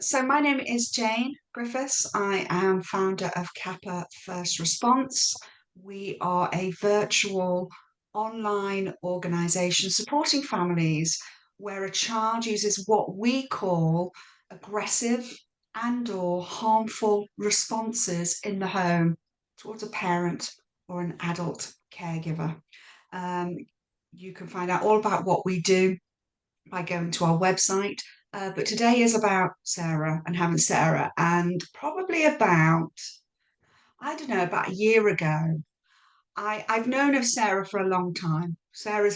So my name is Jane Griffiths. I am founder of Capa First Response. We are a virtual online organisation supporting families where a child uses what we call aggressive and/or harmful responses in the home towards a parent or an adult caregiver. Um, you can find out all about what we do by going to our website. But today is about Sarah and having Sarah, and probably about, I don't know, about a year ago. I've known of Sarah for a long time. Sarah,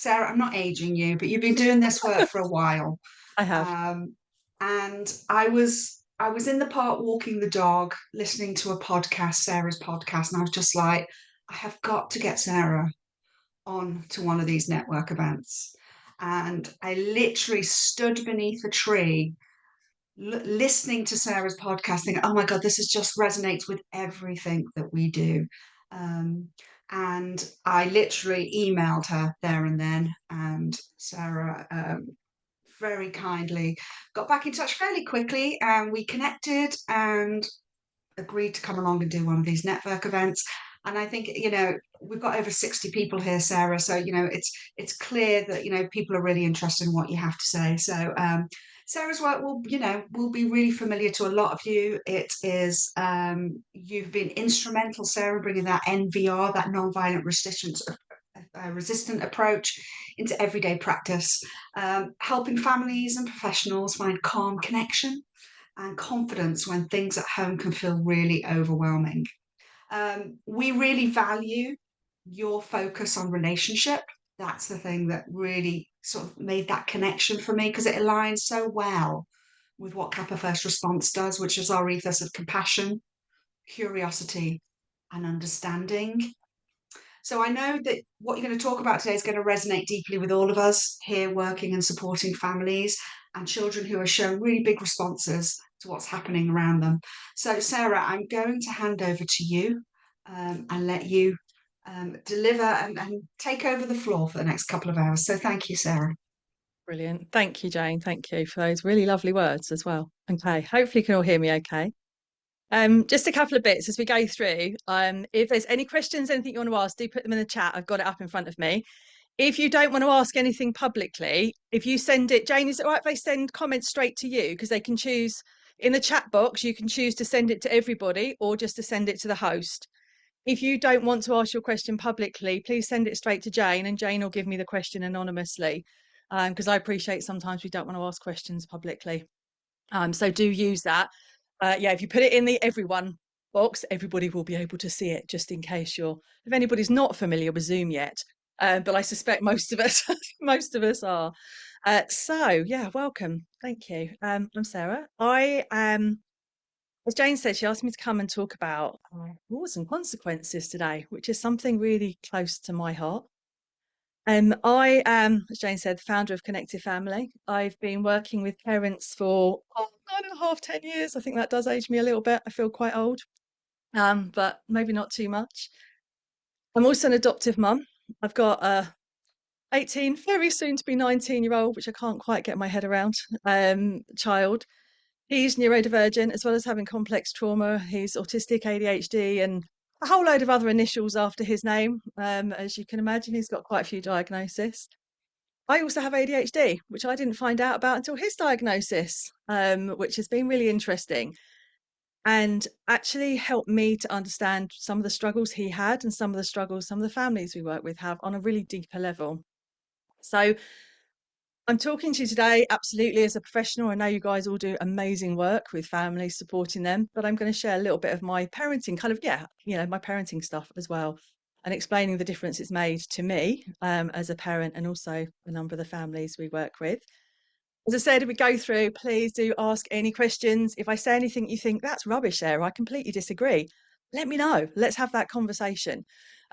I'm not aging you, but you've been doing this work for a while. I have. Um, and I was in the park walking the dog, listening to a podcast, Sarah's podcast, and I was just like, I have got to get Sarah on to one of these network events. And I literally stood beneath a tree listening to Sarah's podcast, thinking, oh my God, this is just resonates with everything that we do. Um, and I literally emailed her there and then, and Sarah very kindly got back in touch fairly quickly, and we connected and agreed to come along and do one of these network events. And I think, we've got over 60 people here, Sarah. So, it's clear that, people are really interested in what you have to say. So Sarah's work will be really familiar to a lot of you. It is you've been instrumental, Sarah, bringing that NVR, that non-violent resistant approach into everyday practice, helping families and professionals find calm connection and confidence when things at home can feel really overwhelming. We really value your focus on relationship. That's the thing that really sort of made that connection for me because it aligns so well with what Kappa First Response does, which is our ethos of compassion, curiosity, and understanding. So I know that what you're going to talk about today is going to resonate deeply with all of us here working and supporting families and children who are showing really big responses to what's happening around them. So, Sarah, I'm going to hand over to you and let you deliver and take over the floor for the next couple of hours. So, thank you, Sarah. Brilliant. Thank you, Jane. Thank you for those really lovely words as well. Okay. Hopefully you can all hear me okay. Just a couple of bits as we go through. If there's any questions, anything you want to ask, do put them in the chat. I've got it up in front of me. If you don't want to ask anything publicly, if you send it, Jane, is it right if they send comments straight to you? Because they can choose in the chat box, you can choose to send it to everybody or just to send it to the host. If you don't want to ask your question publicly, please send it straight to Jane and Jane will give me the question anonymously. Because I appreciate sometimes we don't want to ask questions publicly. So do use that. Yeah, if you put it in the everyone box, everybody will be able to see it just in case if anybody's not familiar with Zoom yet. But I suspect most of us, most of us are. So yeah, welcome. Thank you. I'm Sarah. As Jane said, she asked me to come and talk about rules and consequences today, which is something really close to my heart. I am, as Jane said, the founder of Connective Family. I've been working with parents for 9.5, 10 years. I think that does age me a little bit. I feel quite old, but maybe not too much. I'm also an adoptive mum. I've got a 18, very soon to be 19-year-old, which I can't quite get my head around, child. He's neurodivergent as well as having complex trauma. He's autistic, ADHD, and a whole load of other initials after his name. As you can imagine, he's got quite a few diagnoses. I also have ADHD, which I didn't find out about until his diagnosis, which has been really interesting and actually helped me to understand some of the struggles he had and some of the struggles some of the families we work with have on a really deeper level. So I'm talking to you today absolutely as a professional. I know you guys all do amazing work with families, supporting them, but I'm going to share a little bit of my parenting my parenting stuff as well, and explaining the difference it's made to me as a parent and also a number of the families we work with. As I said, if we go through, please do ask any questions. If I say anything you think that's rubbish, Sarah, I completely disagree, let me know. Let's have that conversation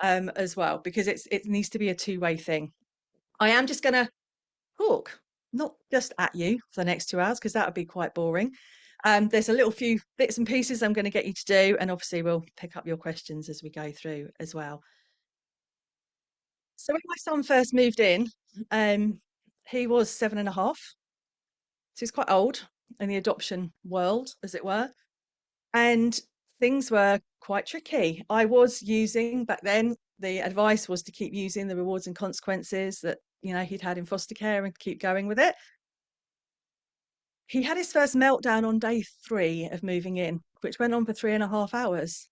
as well, because it needs to be a two-way thing. I am just going to talk, not just at you for the next 2 hours, because that would be quite boring. There's a little few bits and pieces I'm going to get you to do, and obviously we'll pick up your questions as we go through as well. So when my son first moved in, he was 7.5, so he's quite old. in the adoption world, as it were. And things were quite tricky. I was using back then, the advice was to keep using the rewards and consequences that, he'd had in foster care and keep going with it. He had his first meltdown on day 3 of moving in, which went on for 3.5 hours.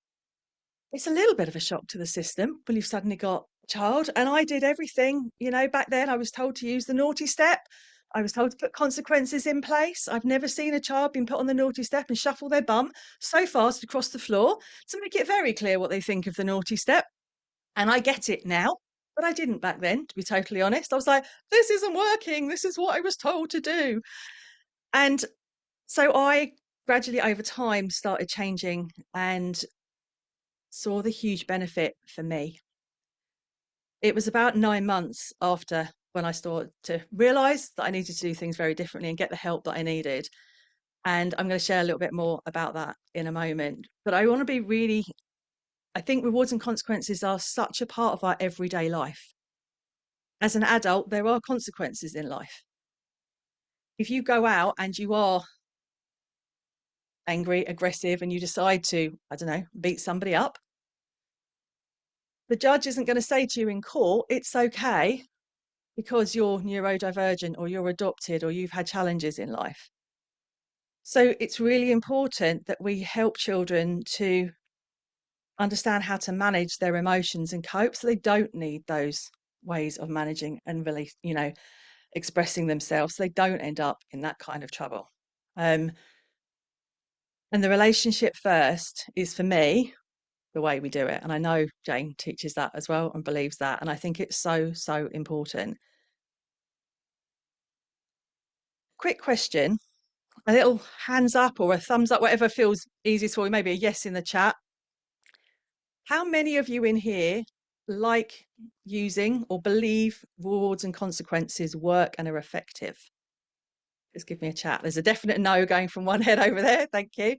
It's a little bit of a shock to the system when you've suddenly got a child. And I did everything, back then I was told to use the naughty step. I was told to put consequences in place. I've never seen a child being put on the naughty step and shuffle their bum so fast across the floor to make it very clear what they think of the naughty step. And I get it now, but I didn't back then, to be totally honest. I was like, this isn't working. This is what I was told to do. And so I gradually over time started changing and saw the huge benefit for me. It was about 9 months after when I started to realise that I needed to do things very differently and get the help that I needed. And I'm going to share a little bit more about that in a moment. But I want to be really, I think rewards and consequences are such a part of our everyday life. As an adult, there are consequences in life. If you go out and you are angry, aggressive, and you decide to, I don't know, beat somebody up, the judge isn't going to say to you in court, it's okay because you're neurodivergent or you're adopted or you've had challenges in life. So it's really important that we help children to understand how to manage their emotions and cope so they don't need those ways of managing and really, expressing themselves so they don't end up in that kind of trouble. And the relationship first is, for me, the way we do it. And I know Jane teaches that as well and believes that. And I think it's so, so important. Quick question, a little hands up or a thumbs up, whatever feels easiest for you, maybe a yes in the chat. How many of you in here like using or believe rewards and consequences work and are effective? Just give me a chat. There's a definite no going from one head over there. Thank you.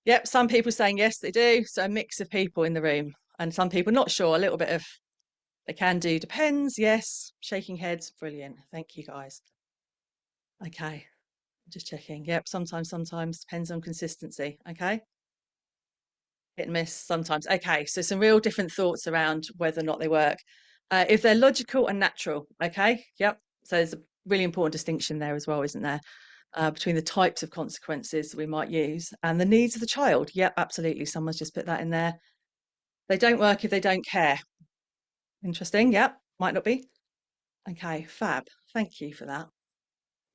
Yep, some people saying yes, they do. So a mix of people in the room. And some people not sure, a little bit of they can do, depends, yes. Shaking heads, brilliant. Thank you, guys. Okay, just checking. Yep, sometimes, depends on consistency. Okay. Hit and miss sometimes. Okay, so some real different thoughts around whether or not they work. If they're logical and natural, okay, yep. So there's a really important distinction there as well, isn't there? Between the types of consequences that we might use and the needs of the child. Yep, absolutely. Someone's just put that in there. They don't work if they don't care. Interesting. Yep, might not be. Okay, fab. Thank you for that.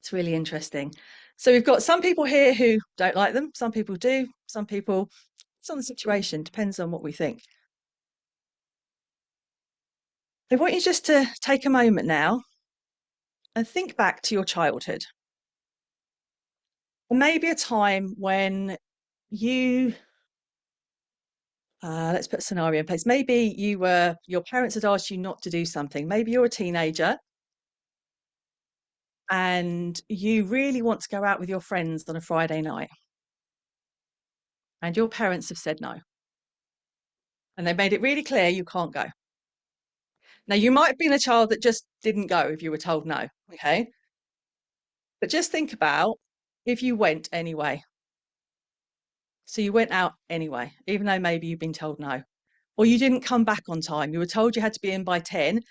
It's really interesting. So we've got some people here who don't like them. Some people do. Some people, it's on the situation, depends on what we think. I want you just to take a moment now and think back to your childhood. Maybe a time when you, let's put a scenario in place. Maybe your parents had asked you not to do something. Maybe you're a teenager and you really want to go out with your friends on a Friday night. And your parents have said no. And they made it really clear you can't go. Now, you might have been a child that just didn't go if you were told no, okay? But just think about if you went anyway. So you went out anyway, even though maybe you've been told no. Or you didn't come back on time. You were told you had to be in by 10.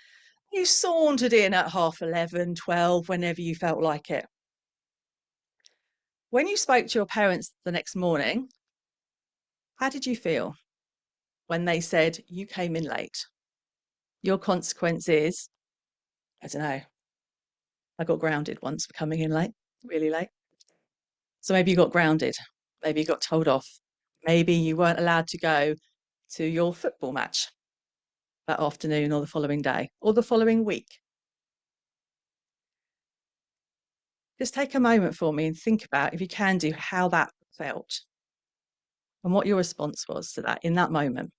You sauntered in at 11:30, 12, whenever you felt like it. When you spoke to your parents the next morning, how did you feel when they said you came in late? Your consequence is, I don't know, I got grounded once for coming in late, really late. So maybe you got grounded. Maybe you got told off. Maybe you weren't allowed to go to your football match that afternoon or the following day or the following week. Just take a moment for me and think about, if you can do, how that felt and what your response was to that in that moment.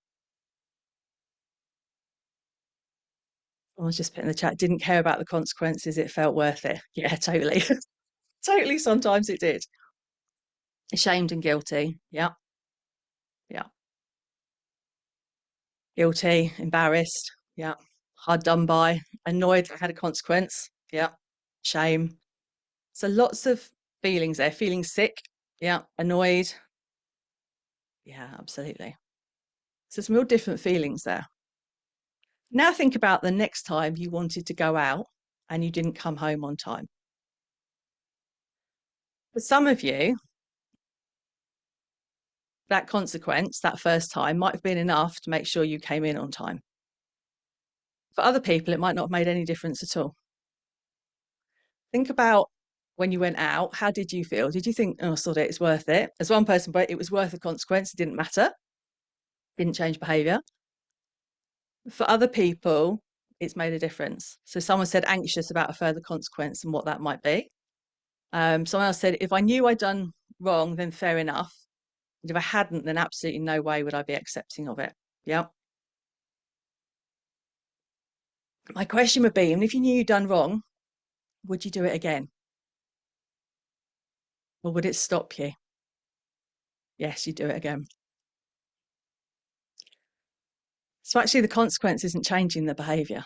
I was just putting in the chat, didn't care about the consequences, it felt worth it. Yeah, totally. Totally, sometimes it did. Ashamed and guilty. Yeah. Yeah. Guilty, embarrassed. Yeah. Hard done by, annoyed that had a consequence. Yeah. Shame. So lots of feelings there. Feeling sick. Yeah. Annoyed. Yeah, absolutely. So some real different feelings there. Now think about the next time you wanted to go out and you didn't come home on time. For some of you, that consequence, that first time, might have been enough to make sure you came in on time. For other people, it might not have made any difference at all. Think about when you went out, how did you feel? Did you think, oh, sod it, it's worth it? As one person put it was worth the consequence. It didn't matter. Didn't change behaviour. For other people, it's made a difference. So someone said anxious about a further consequence and what that might be. Someone else said, if I knew I'd done wrong, then fair enough. And if I hadn't, then absolutely no way would I be accepting of it. Yeah. My question would be, and if you knew you'd done wrong, would you do it again? Or would it stop you? Yes, you do it again. So actually the consequence isn't changing the behaviour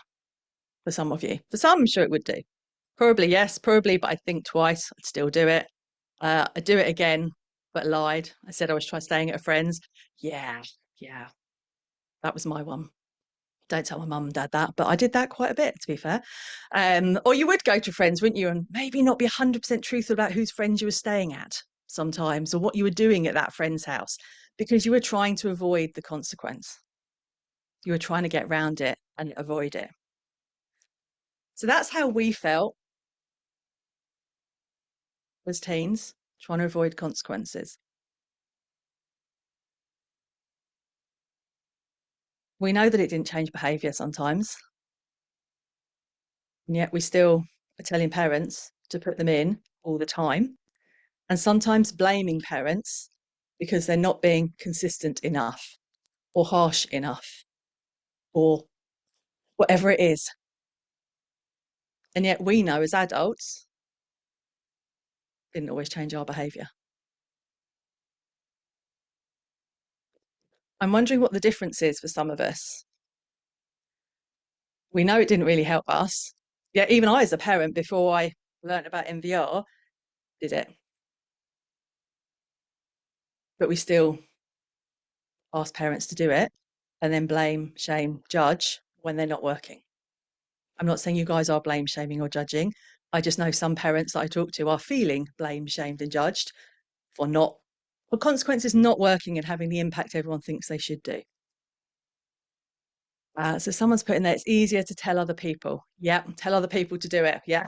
for some of you. For some, I'm sure it would do. Probably yes, probably, but I'd think twice. I'd still do it. I'd do it again, but lied. I said I was trying staying at a friend's. Yeah, that was my one. Don't tell my mum and dad that, but I did that quite a bit, to be fair. Or you would go to friends, wouldn't you, and maybe not be 100% truthful about whose friends you were staying at sometimes, or what you were doing at that friend's house, because you were trying to avoid the consequence. You were trying to get around it and avoid it. So that's how we felt as teens, trying to avoid consequences. We know that it didn't change behaviour sometimes, and yet we still are telling parents to put them in all the time, and sometimes blaming parents because they're not being consistent enough or harsh enough or whatever it is. And yet we know as adults, didn't always change our behaviour. I'm wondering what the difference is for some of us. We know it didn't really help us. Yeah, even I, as a parent, before I learned about NVR, did it. But we still ask parents to do it and then blame, shame, judge when they're not working. I'm not saying you guys are blame, shaming, or judging. I just know some parents that I talk to are feeling blamed, shamed, and judged for consequences not working and having the impact everyone thinks they should do. So someone's put in there, it's easier to tell other people. Yeah, tell other people to do it. Yeah.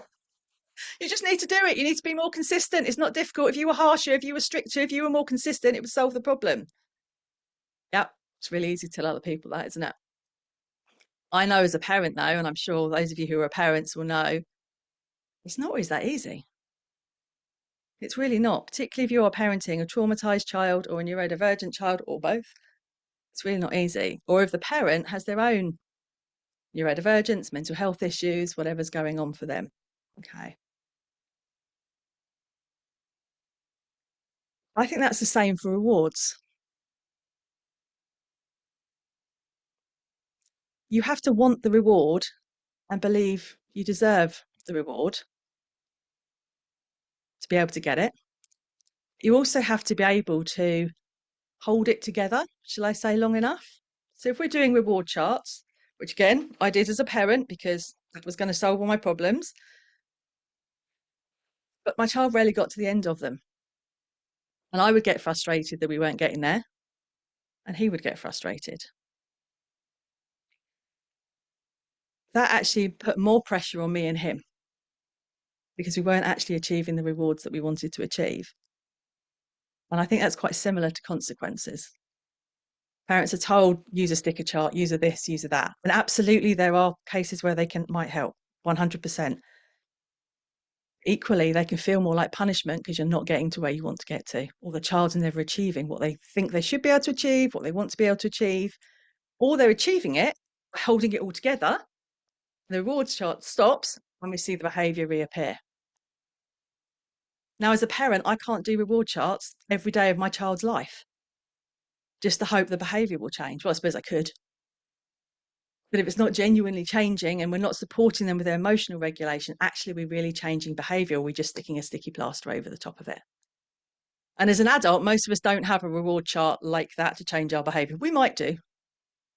You just need to do it. You need to be more consistent. It's not difficult. If you were harsher, if you were stricter, if you were more consistent, it would solve the problem. Yeah, it's really easy to tell other people that, isn't it? I know as a parent, though, and I'm sure those of you who are parents will know, it's not always that easy. It's really not, particularly if you are parenting a traumatized child or a neurodivergent child or both. It's really not easy. Or if the parent has their own neurodivergence, mental health issues, whatever's going on for them. Okay. I think that's the same for rewards. You have to want the reward and believe you deserve the reward to be able to get it. You also have to be able to hold it together, shall I say, long enough. So if we're doing reward charts, which again, I did as a parent because that was going to solve all my problems, but my child rarely got to the end of them. And I would get frustrated that we weren't getting there, and he would get frustrated. That actually put more pressure on me and him because we weren't actually achieving the rewards that we wanted to achieve. And I think that's quite similar to consequences. Parents are told, use a sticker chart, use a this, use a that. And absolutely, there are cases where they might help, 100%. Equally, they can feel more like punishment because you're not getting to where you want to get to, or the child's never achieving what they think they should be able to achieve, what they want to be able to achieve, or they're achieving it, holding it all together. The rewards chart stops and we see the behaviour reappear. Now, as a parent, I can't do reward charts every day of my child's life just to hope the behaviour will change. Well, I suppose I could. But if it's not genuinely changing and we're not supporting them with their emotional regulation, actually we're really changing behaviour, or we're just sticking a sticky plaster over the top of it. And as an adult, most of us don't have a reward chart like that to change our behaviour. We might do.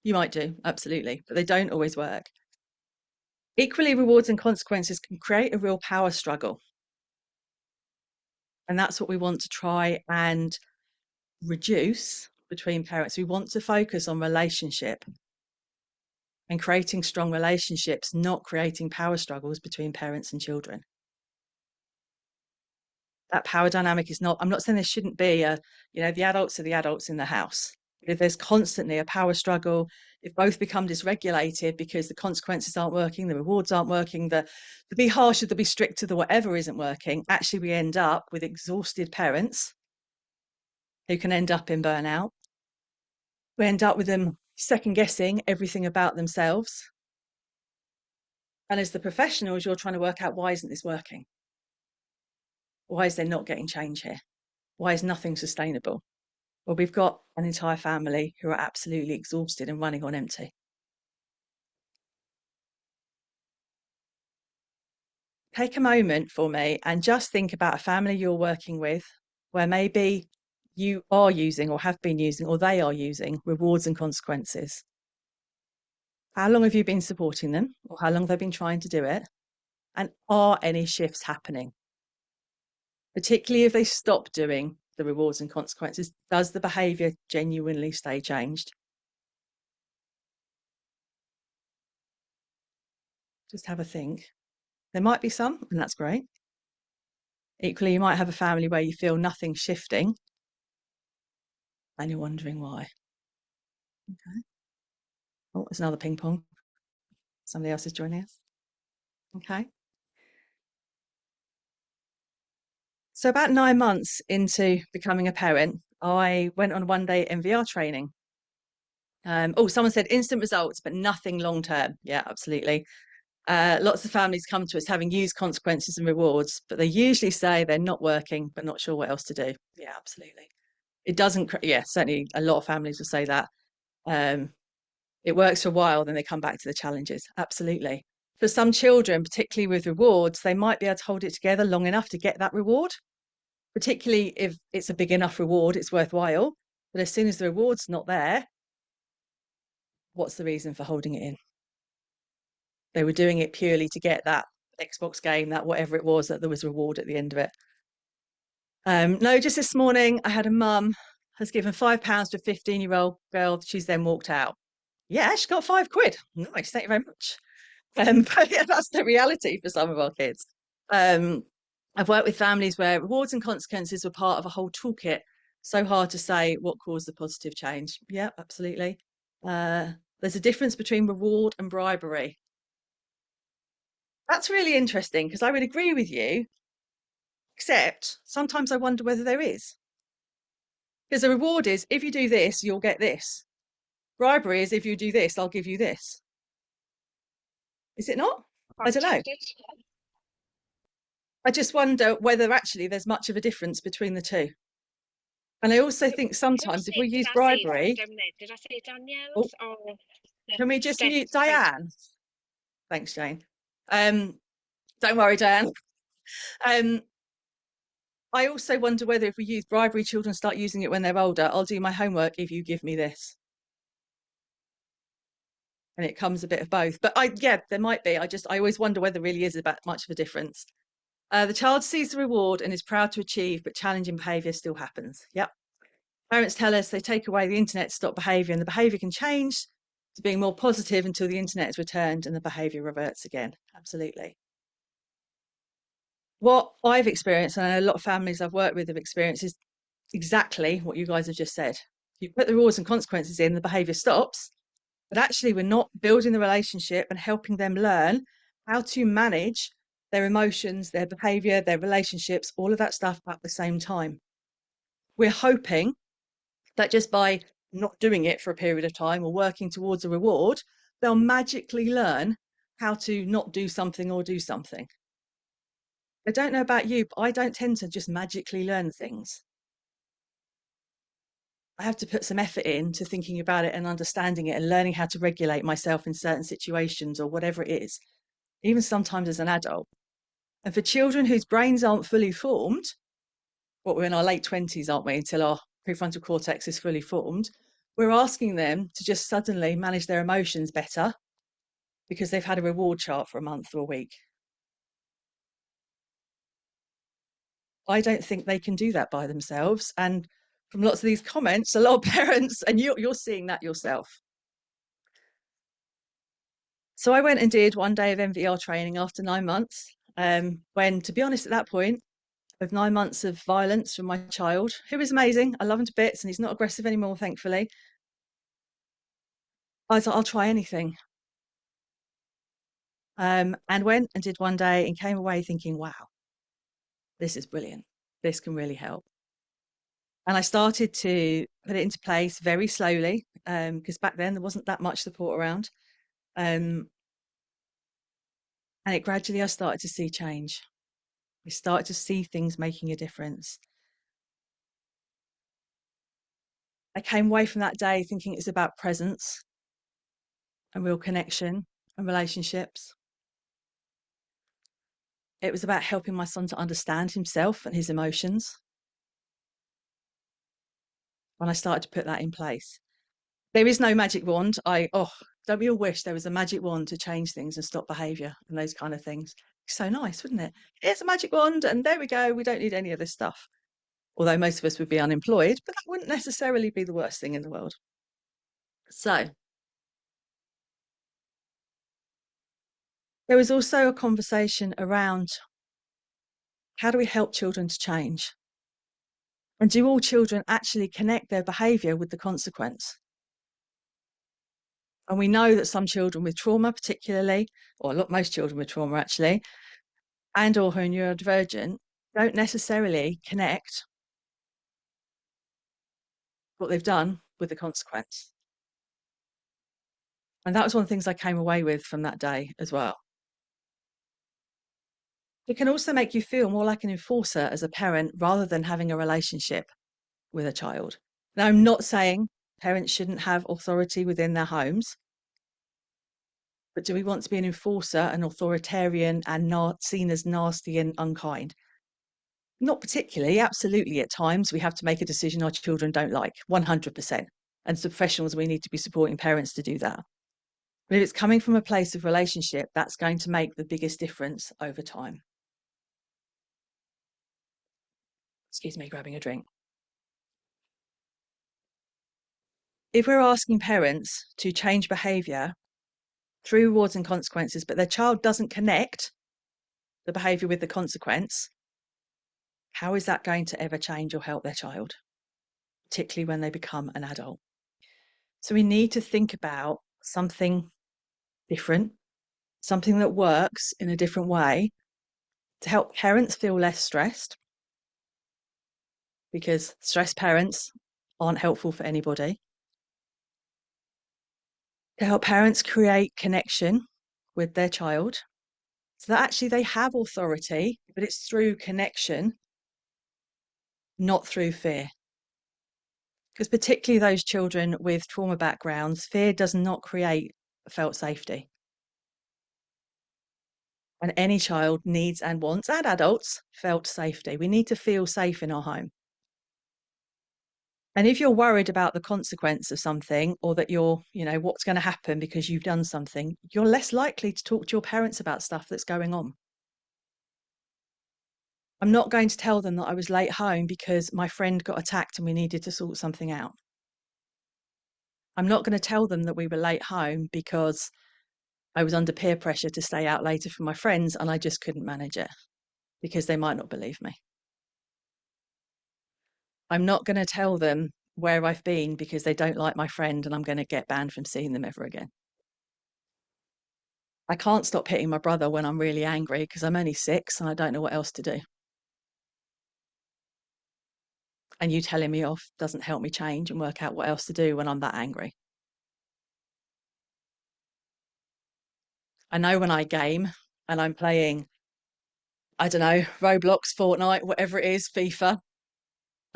You might do, absolutely, but they don't always work. Equally, rewards and consequences can create a real power struggle. And that's what we want to try and reduce between parents. We want to focus on relationship and creating strong relationships, not creating power struggles between parents and children. That power dynamic is not, I'm not saying there shouldn't be the adults are the adults in the house. If there's constantly a power struggle, if both become dysregulated because the consequences aren't working, the rewards aren't working, the be harsher, the be stricter, the whatever isn't working, actually we end up with exhausted parents who can end up in burnout. We end up with them second guessing everything about themselves. And as the professionals, you're trying to work out, why isn't this working? Why is there not getting change here? Why is nothing sustainable? Well, we've got an entire family who are absolutely exhausted and running on empty. Take a moment for me and just think about a family you're working with where maybe you are using or have been using, or they are using, rewards and consequences. How long have you been supporting them, or how long have they been trying to do it? And are any shifts happening? Particularly if they stop doing the rewards and consequences, does the behaviour genuinely stay changed? Just have a think. There might be some, and that's great. Equally, you might have a family where you feel nothing's shifting and you're wondering why. Okay. Oh, there's another ping pong. Somebody else is joining us. Okay. So about 9 months into becoming a parent, I went on 1-day NVR training. Someone said instant results, but nothing long term. Yeah, absolutely. Lots of families come to us having used consequences and rewards, but they usually say they're not working, but not sure what else to do. Yeah, absolutely. It doesn't, certainly a lot of families will say that. It works for a while, then they come back to the challenges. Absolutely. For some children, particularly with rewards, they might be able to hold it together long enough to get that reward, particularly if it's a big enough reward, it's worthwhile. But as soon as the reward's not there, what's the reason for holding it in? They were doing it purely to get that Xbox game, that whatever it was, that there was reward at the end of it. No, just this morning, I had a mum has given £5 to a 15-year-old girl. She's then walked out. Yeah, she got £5. Nice, thank you very much. But yeah, that's the reality for some of our kids. I've worked with families where rewards and consequences were part of a whole toolkit. So hard to say what caused the positive change. Yeah, absolutely. There's a difference between reward and bribery. That's really interesting because I would agree with you, except sometimes I wonder whether there is. Because the reward is, if you do this, you'll get this. Bribery is, if you do this, I'll give you this. Is it not? I don't know. I just wonder whether actually there's much of a difference between the two. And I also think sometimes if we use bribery, Did I say oh, Danielle's or can we just Steph's? mute Diane? Thanks, Jane. Don't worry, Diane. I also wonder whether if we use bribery, children start using it when they're older. I'll do my homework if you give me this. And it comes a bit of both. But there might be. I always wonder whether there really is about much of a difference. The child sees the reward and is proud to achieve, but challenging behaviour still happens. Yep. Parents tell us they take away the internet to stop behaviour, and the behaviour can change to being more positive until the internet is returned and the behaviour reverts again. Absolutely. What I've experienced, and I know a lot of families I've worked with have experienced, is exactly what you guys have just said. You put the rewards and consequences in, the behaviour stops, but actually we're not building the relationship and helping them learn how to manage their emotions, their behaviour, their relationships, all of that stuff at the same time. We're hoping that just by not doing it for a period of time or working towards a reward, they'll magically learn how to not do something or do something. I don't know about you, but I don't tend to just magically learn things. I have to put some effort into thinking about it and understanding it and learning how to regulate myself in certain situations or whatever it is, even sometimes as an adult. And for children whose brains aren't fully formed, what we're in our late 20s, aren't we, until our prefrontal cortex is fully formed, we're asking them to just suddenly manage their emotions better because they've had a reward chart for a month or a week. I don't think they can do that by themselves. And from lots of these comments, a lot of parents, and you're seeing that yourself. So I went and did 1 day of NVR training after 9 months, when, to be honest, at that point, of 9 months of violence from my child, who is amazing. I love him to bits and he's not aggressive anymore, thankfully. I thought I'll try anything. And went and did 1 day and came away thinking, wow, this is brilliant. This can really help. And I started to put it into place very slowly, because back then there wasn't that much support around. And it gradually, I started to see change. I started to see things making a difference. I came away from that day thinking it's about presence and real connection and relationships. It was about helping my son to understand himself and his emotions. When I started to put that in place, there is no magic wand. Don't we all wish there was a magic wand to change things and stop behaviour and those kind of things? So nice, wouldn't it? Here's a magic wand and there we go. We don't need any of this stuff. Although most of us would be unemployed, but that wouldn't necessarily be the worst thing in the world. So there was also a conversation around, how do we help children to change? And do all children actually connect their behaviour with the consequence? And we know that some children with trauma, particularly, or most children with trauma actually, and or who are neurodivergent, don't necessarily connect what they've done with the consequence. And that was one of the things I came away with from that day as well. It can also make you feel more like an enforcer as a parent rather than having a relationship with a child. Now, I'm not saying parents shouldn't have authority within their homes, but do we want to be an enforcer, an authoritarian, and not seen as nasty and unkind? Not particularly. Absolutely, at times we have to make a decision our children don't like, 100%. And as professionals, we need to be supporting parents to do that. But if it's coming from a place of relationship, that's going to make the biggest difference over time. Excuse me, grabbing a drink. If we're asking parents to change behaviour through rewards and consequences, but their child doesn't connect the behaviour with the consequence, how is that going to ever change or help their child, particularly when they become an adult? So we need to think about something different, something that works in a different way to help parents feel less stressed, because stressed parents aren't helpful for anybody. To help parents create connection with their child so that actually they have authority, but it's through connection, not through fear. Because particularly those children with trauma backgrounds, fear does not create felt safety. And any child needs and wants, and adults, felt safety. We need to feel safe in our home. And if you're worried about the consequence of something, or that what's going to happen because you've done something, you're less likely to talk to your parents about stuff that's going on. I'm not going to tell them that I was late home because my friend got attacked and we needed to sort something out. I'm not going to tell them that we were late home because I was under peer pressure to stay out later for my friends and I just couldn't manage it, because they might not believe me. I'm not going to tell them where I've been because they don't like my friend and I'm going to get banned from seeing them ever again. I can't stop hitting my brother when I'm really angry because I'm only 6 and I don't know what else to do. And you telling me off doesn't help me change and work out what else to do when I'm that angry. I know when I game and I'm playing, I don't know, Roblox, Fortnite, whatever it is, FIFA,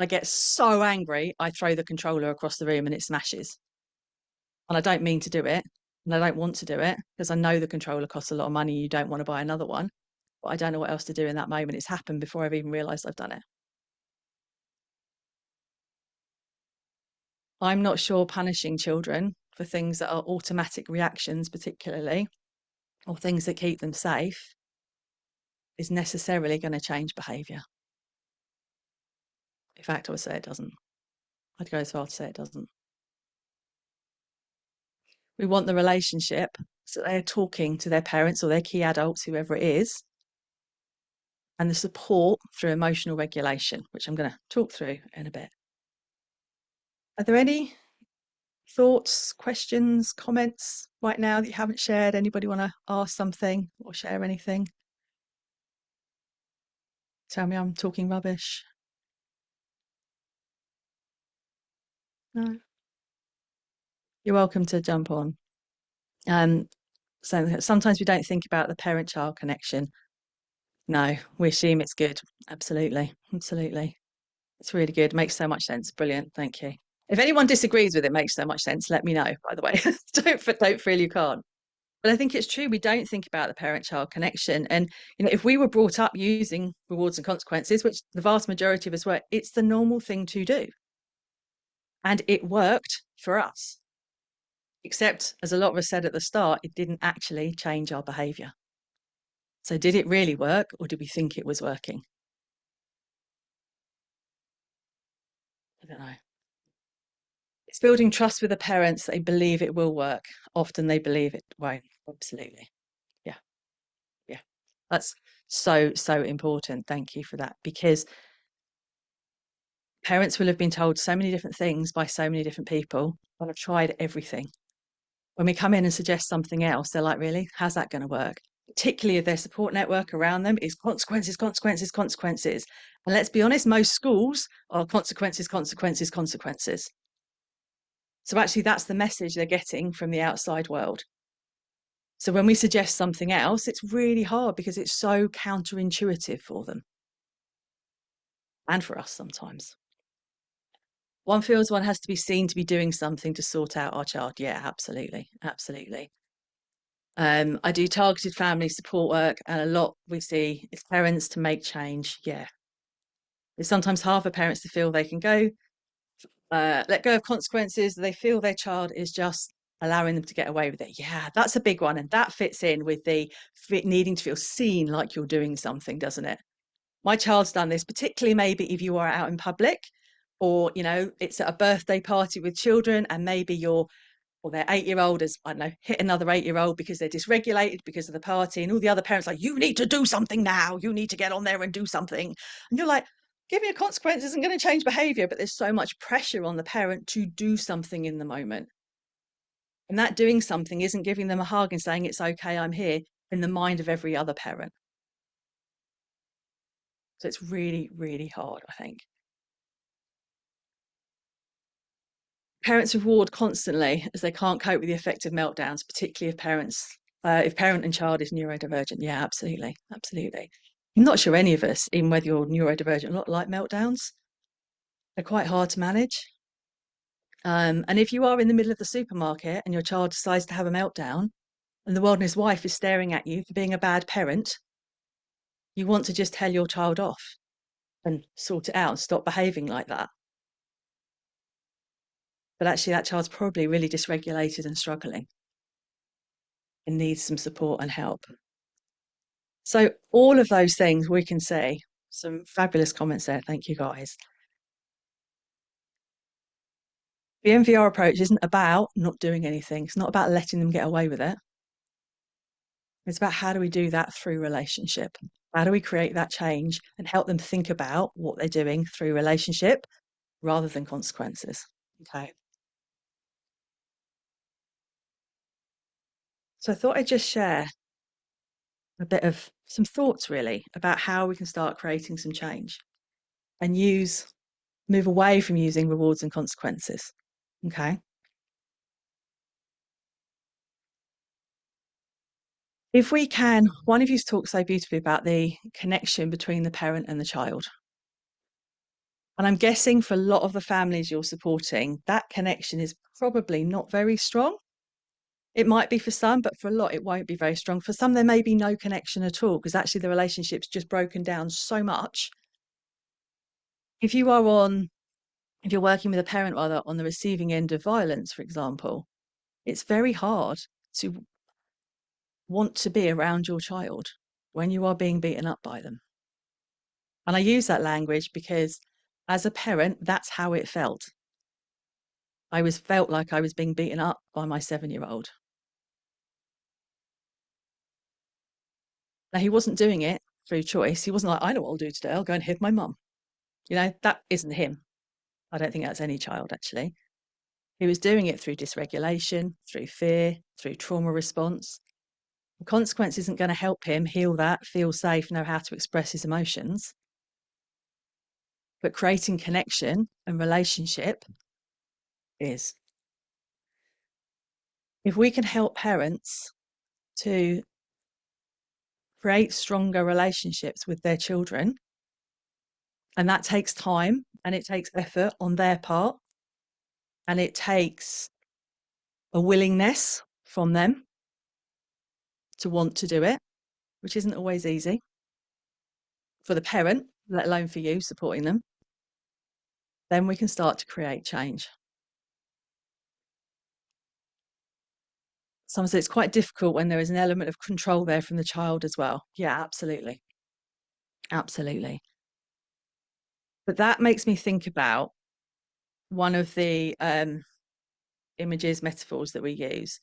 I get so angry, I throw the controller across the room and it smashes. And I don't mean to do it, and I don't want to do it because I know the controller costs a lot of money. You don't want to buy another one, but I don't know what else to do in that moment. It's happened before I've even realised I've done it. I'm not sure punishing children for things that are automatic reactions, particularly, or things that keep them safe, is necessarily going to change behaviour. In fact, I would say it doesn't. I'd go as far to say it doesn't. We want the relationship so they're talking to their parents or their key adults, whoever it is, and the support through emotional regulation, which I'm going to talk through in a bit. Are there any thoughts, questions, comments right now that you haven't shared? Anybody want to ask something or share anything? Tell me I'm talking rubbish. No. You're welcome to jump on. So sometimes we don't think about the parent-child connection. No, we assume it's good. Absolutely. Absolutely. It's really good. Makes so much sense. Brilliant. Thank you. If anyone disagrees with it, makes so much sense, let me know, by the way. don't feel you can't. But I think it's true. We don't think about the parent-child connection. And if we were brought up using rewards and consequences, which the vast majority of us were, it's the normal thing to do. And it worked for us. Except, as a lot of us said at the start, it didn't actually change our behaviour. So did it really work, or did we think it was working? I don't know. It's building trust with the parents. They believe it will work. Often they believe it won't. Absolutely. Yeah. Yeah. That's so, so important. Thank you for that. Because parents will have been told so many different things by so many different people, but I've tried everything. When we come in and suggest something else, they're like, really? How's that going to work? Particularly if their support network around them is consequences, consequences, consequences. And let's be honest, most schools are consequences, consequences, consequences. So actually, that's the message they're getting from the outside world. So when we suggest something else, it's really hard because it's so counterintuitive for them and for us sometimes. One feels one has to be seen to be doing something to sort out our child. Yeah, absolutely. Absolutely. I do targeted family support work, and a lot we see is parents to make change. Yeah. It's sometimes hard for parents to feel they can go, let go of consequences. They feel their child is just allowing them to get away with it. Yeah, that's a big one. And that fits in with the needing to feel seen like you're doing something, doesn't it? My child's done this, particularly maybe if you are out in public or, it's at a birthday party with children and maybe or their 8-year-old has, I don't know, hit another 8-year-old because they're dysregulated because of the party, and all the other parents are like, you need to do something now. You need to get on there and do something. And you're like, giving a consequence isn't going to change behavior, but there's so much pressure on the parent to do something in the moment. And that doing something isn't giving them a hug and saying, it's okay, I'm here, in the mind of every other parent. So it's really, really hard, I think. Parents reward constantly as they can't cope with the effect of meltdowns, particularly if parent and child is neurodivergent. Yeah, absolutely, absolutely. I'm not sure any of us, even whether you're neurodivergent or not, like meltdowns. They're quite hard to manage. And if you are in the middle of the supermarket and your child decides to have a meltdown, and the world and his wife is staring at you for being a bad parent, you want to just tell your child off and sort it out and stop behaving like that. But actually, that child's probably really dysregulated and struggling and needs some support and help. So all of those things we can see. Some fabulous comments there. Thank you, guys. The NVR approach isn't about not doing anything. It's not about letting them get away with it. It's about how do we do that through relationship? How do we create that change and help them think about what they're doing through relationship rather than consequences? Okay. So I thought I'd just share a bit of some thoughts really about how we can start creating some change and move away from using rewards and consequences. Okay. If we can, one of you talked so beautifully about the connection between the parent and the child. And I'm guessing for a lot of the families you're supporting, that connection is probably not very strong. It might be for some, but for a lot, it won't be very strong. For some, there may be no connection at all because actually the relationship's just broken down so much. If you're working with a parent rather on the receiving end of violence, for example, it's very hard to want to be around your child when you are being beaten up by them. And I use that language because as a parent, that's how it felt. Felt like I was being beaten up by my 7-year-old. Now, he wasn't doing it through choice. He wasn't like, I know what I'll do today. I'll go and hit my mum. That isn't him. I don't think that's any child, actually. He was doing it through dysregulation, through fear, through trauma response. The consequence isn't going to help him heal that, feel safe, know how to express his emotions. But creating connection and relationship is. If we can help parents to create stronger relationships with their children, and that takes time and it takes effort on their part, and it takes a willingness from them to want to do it, which isn't always easy for the parent, let alone for you supporting them, then we can start to create change. Sometimes it's quite difficult when there is an element of control there from the child as well. Yeah, absolutely. Absolutely. But that makes me think about one of the images, metaphors that we use,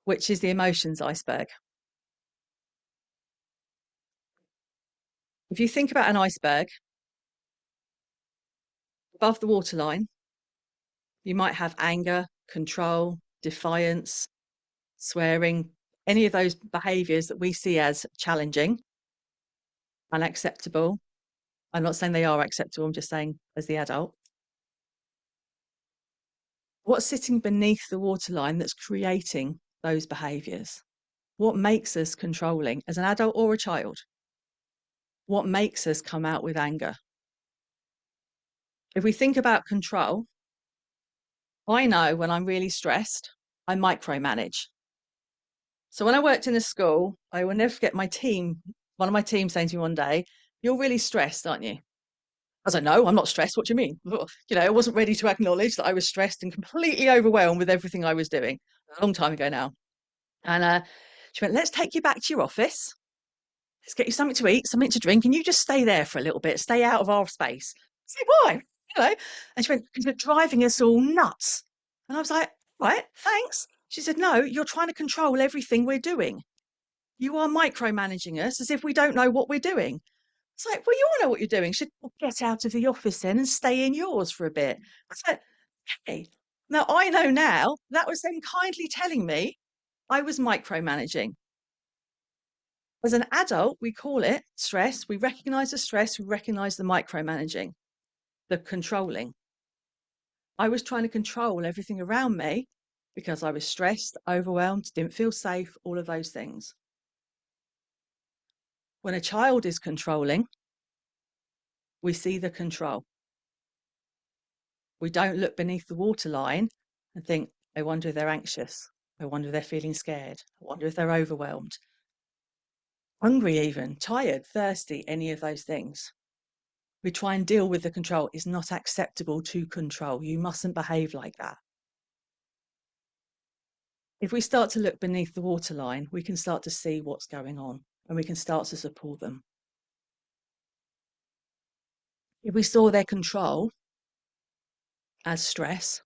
which is the emotions iceberg. If you think about an iceberg, above the waterline, you might have anger, control, defiance, swearing, any of those behaviours that we see as challenging, unacceptable. I'm not saying they are acceptable, I'm just saying as the adult. What's sitting beneath the waterline that's creating those behaviours? What makes us controlling as an adult or a child? What makes us come out with anger? If we think about control, I know when I'm really stressed, I micromanage. So when I worked in a school, I will never forget one of my team saying to me one day, "You're really stressed, aren't you?" I was like, "No, I'm not stressed. What do you mean?" I wasn't ready to acknowledge that I was stressed and completely overwhelmed with everything I was doing. A long time ago now. And she went, "Let's take you back to your office. Let's get you something to eat, something to drink, and you just stay there for a little bit, stay out of our space." I said, "Why?" And she went, "Because you're driving us all nuts." And I was like, "Right, thanks." She said, "No, you're trying to control everything we're doing. You are micromanaging us as if we don't know what we're doing." It's like, "Well, you all know what you're doing." She said, "Well, get out of the office then and stay in yours for a bit." I was like, "Hey." Now I know now that was them kindly telling me I was micromanaging. As an adult, we call it stress. We recognize the stress, we recognize the micromanaging, the controlling. I was trying to control everything around me because I was stressed, overwhelmed, didn't feel safe, all of those things. When a child is controlling, we see the control. We don't look beneath the waterline and think, I wonder if they're anxious. I wonder if they're feeling scared. I wonder if they're overwhelmed. Hungry even, tired, thirsty, any of those things. We try and deal with the control. It's not acceptable to control. You mustn't behave like that. If we start to look beneath the waterline, we can start to see what's going on and we can start to support them. If we saw their control as stress,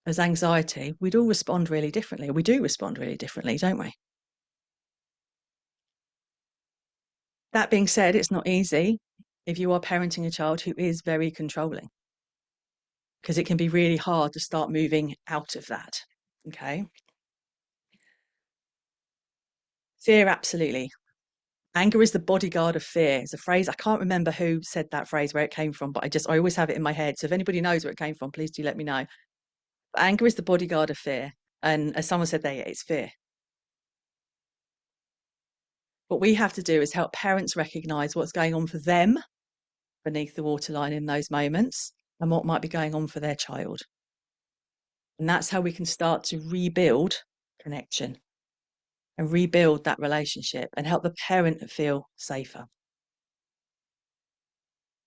as anxiety, we'd all respond really differently. We do respond really differently, don't we? That being said, it's not easy if you are parenting a child who is very controlling, because it can be really hard to start moving out of that. Okay. Fear, absolutely. Anger is the bodyguard of fear. It's a phrase. I can't remember who said that phrase, where it came from, but I always have it in my head. So if anybody knows where it came from, please do let me know. But anger is the bodyguard of fear. And as someone said there, it's fear. What we have to do is help parents recognize what's going on for them beneath the waterline in those moments and what might be going on for their child. And that's how we can start to rebuild connection and rebuild that relationship and help the parent feel safer.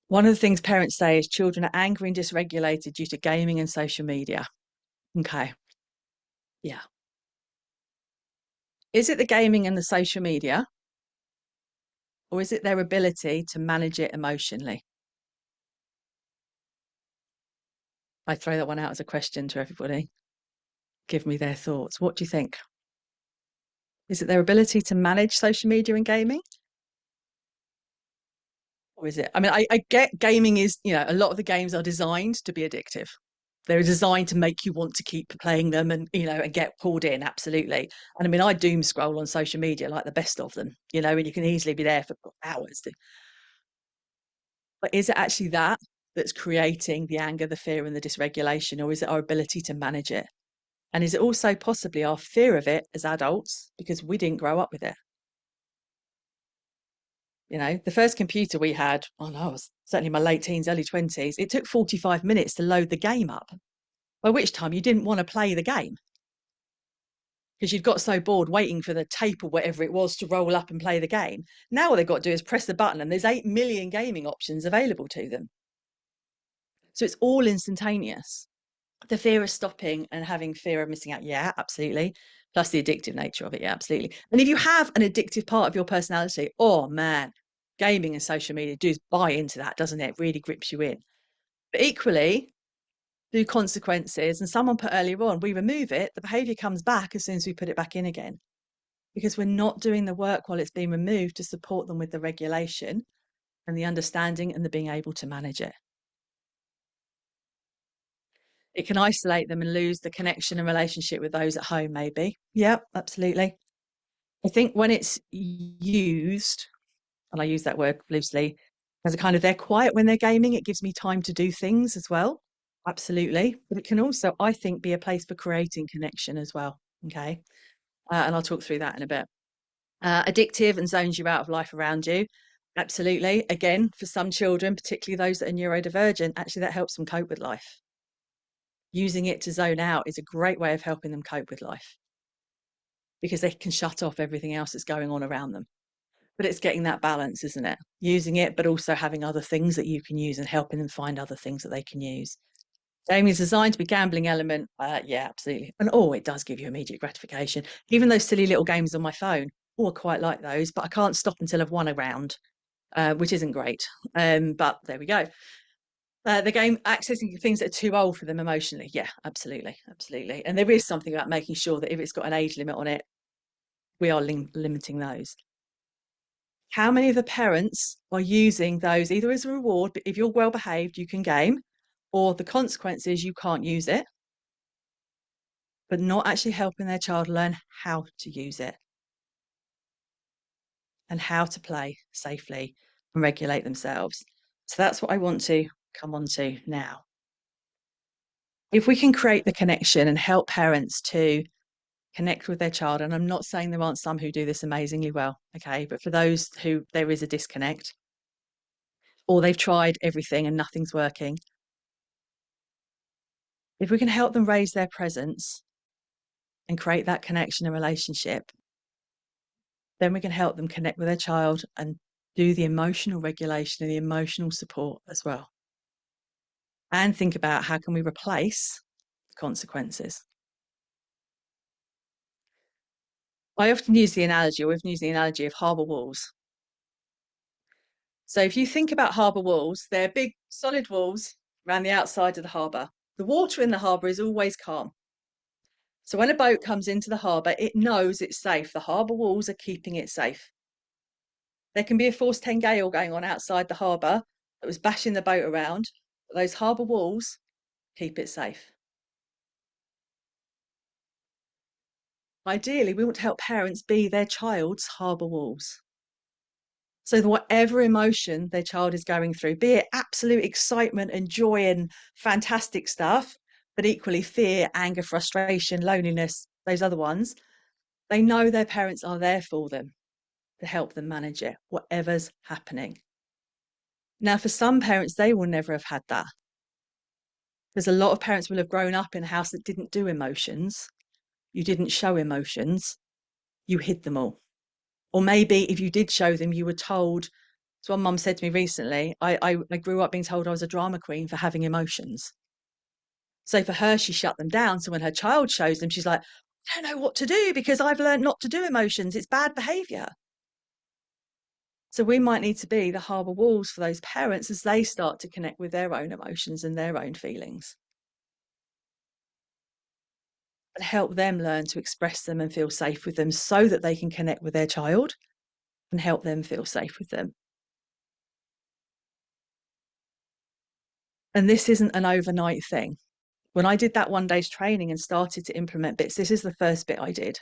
One of the things parents say is children are angry and dysregulated due to gaming and social media. Okay. Yeah. Is it the gaming and the social media, or is it their ability to manage it emotionally? I throw that one out as a question to everybody. Give me their thoughts. What do you think? Is it their ability to manage social media and gaming? Or is it? I mean, I get gaming is, a lot of the games are designed to be addictive. They're designed to make you want to keep playing them and, and get pulled in. Absolutely. And I mean, I doom scroll on social media like the best of them, and you can easily be there for hours. But is it actually that's creating the anger, the fear, and the dysregulation, or is it our ability to manage it? And is it also possibly our fear of it as adults because we didn't grow up with it? The first computer we had, I was certainly in my late teens, early 20s, it took 45 minutes to load the game up, by which time you didn't want to play the game because you'd got so bored waiting for the tape or whatever it was to roll up and play the game. Now what they've got to do is press the button and there's 8 million gaming options available to them. So it's all instantaneous. The fear of stopping and having fear of missing out, yeah, absolutely. Plus the addictive nature of it, yeah, absolutely. And if you have an addictive part of your personality, oh man, gaming and social media does buy into that, doesn't it? It really grips you in. But equally, through consequences, and someone put earlier on, we remove it, the behaviour comes back as soon as we put it back in again. Because we're not doing the work while it's being removed to support them with the regulation and the understanding and the being able to manage it. It can isolate them and lose the connection and relationship with those at home, maybe. Yeah, absolutely. I think when it's used, and I use that word loosely, as a kind of they're quiet when they're gaming, it gives me time to do things as well. Absolutely. But it can also, I think, be a place for creating connection as well. Okay. And I'll talk through that in a bit. Addictive and zones you out of life around you. Absolutely. Again, for some children, particularly those that are neurodivergent, actually that helps them cope with life. Using it to zone out is a great way of helping them cope with life because they can shut off everything else that's going on around them. But it's getting that balance, isn't it? Using it, but also having other things that you can use and helping them find other things that they can use. Gaming is designed to be gambling element. Yeah, absolutely. And it does give you immediate gratification. Even those silly little games on my phone. I quite like those, but I can't stop until I've won a round, which isn't great. But there we go. The game accessing things that are too old for them emotionally. Yeah, absolutely. Absolutely. And there is something about making sure that if it's got an age limit on it, we are limiting those. How many of the parents are using those either as a reward, but if you're well behaved, you can game, or the consequences, you can't use it, but not actually helping their child learn how to use it and how to play safely and regulate themselves. So that's what I want to come on to now. If we can create the connection and help parents to connect with their child, and I'm not saying there aren't some who do this amazingly well, okay, but for those who there is a disconnect or they've tried everything and nothing's working, if we can help them raise their presence and create that connection and relationship, then we can help them connect with their child and do the emotional regulation and the emotional support as well. And think about how can we replace the consequences. I often use the analogy, or we've used the analogy of harbour walls. So if you think about harbour walls, they're big solid walls around the outside of the harbour. The water in the harbour is always calm. So when a boat comes into the harbour, it knows it's safe. The harbour walls are keeping it safe. There can be a force 10 gale going on outside the harbour that was bashing the boat around, but those harbour walls keep it safe. Ideally, we want to help parents be their child's harbour walls. So that whatever emotion their child is going through, be it absolute excitement and joy and fantastic stuff, but equally fear, anger, frustration, loneliness, those other ones, they know their parents are there for them to help them manage it, whatever's happening. Now, for some parents, they will never have had that. There's a lot of parents will have grown up in a house that didn't do emotions. You didn't show emotions. You hid them all. Or maybe if you did show them, you were told. So one mum said to me recently, I grew up being told I was a drama queen for having emotions. So for her, she shut them down. So when her child shows them, she's like, I don't know what to do because I've learned not to do emotions. It's bad behavior. So we might need to be the harbour walls for those parents as they start to connect with their own emotions and their own feelings, and help them learn to express them and feel safe with them so that they can connect with their child and help them feel safe with them. And this isn't an overnight thing. When I did that 1 day's training and started to implement bits, this is the first bit I did.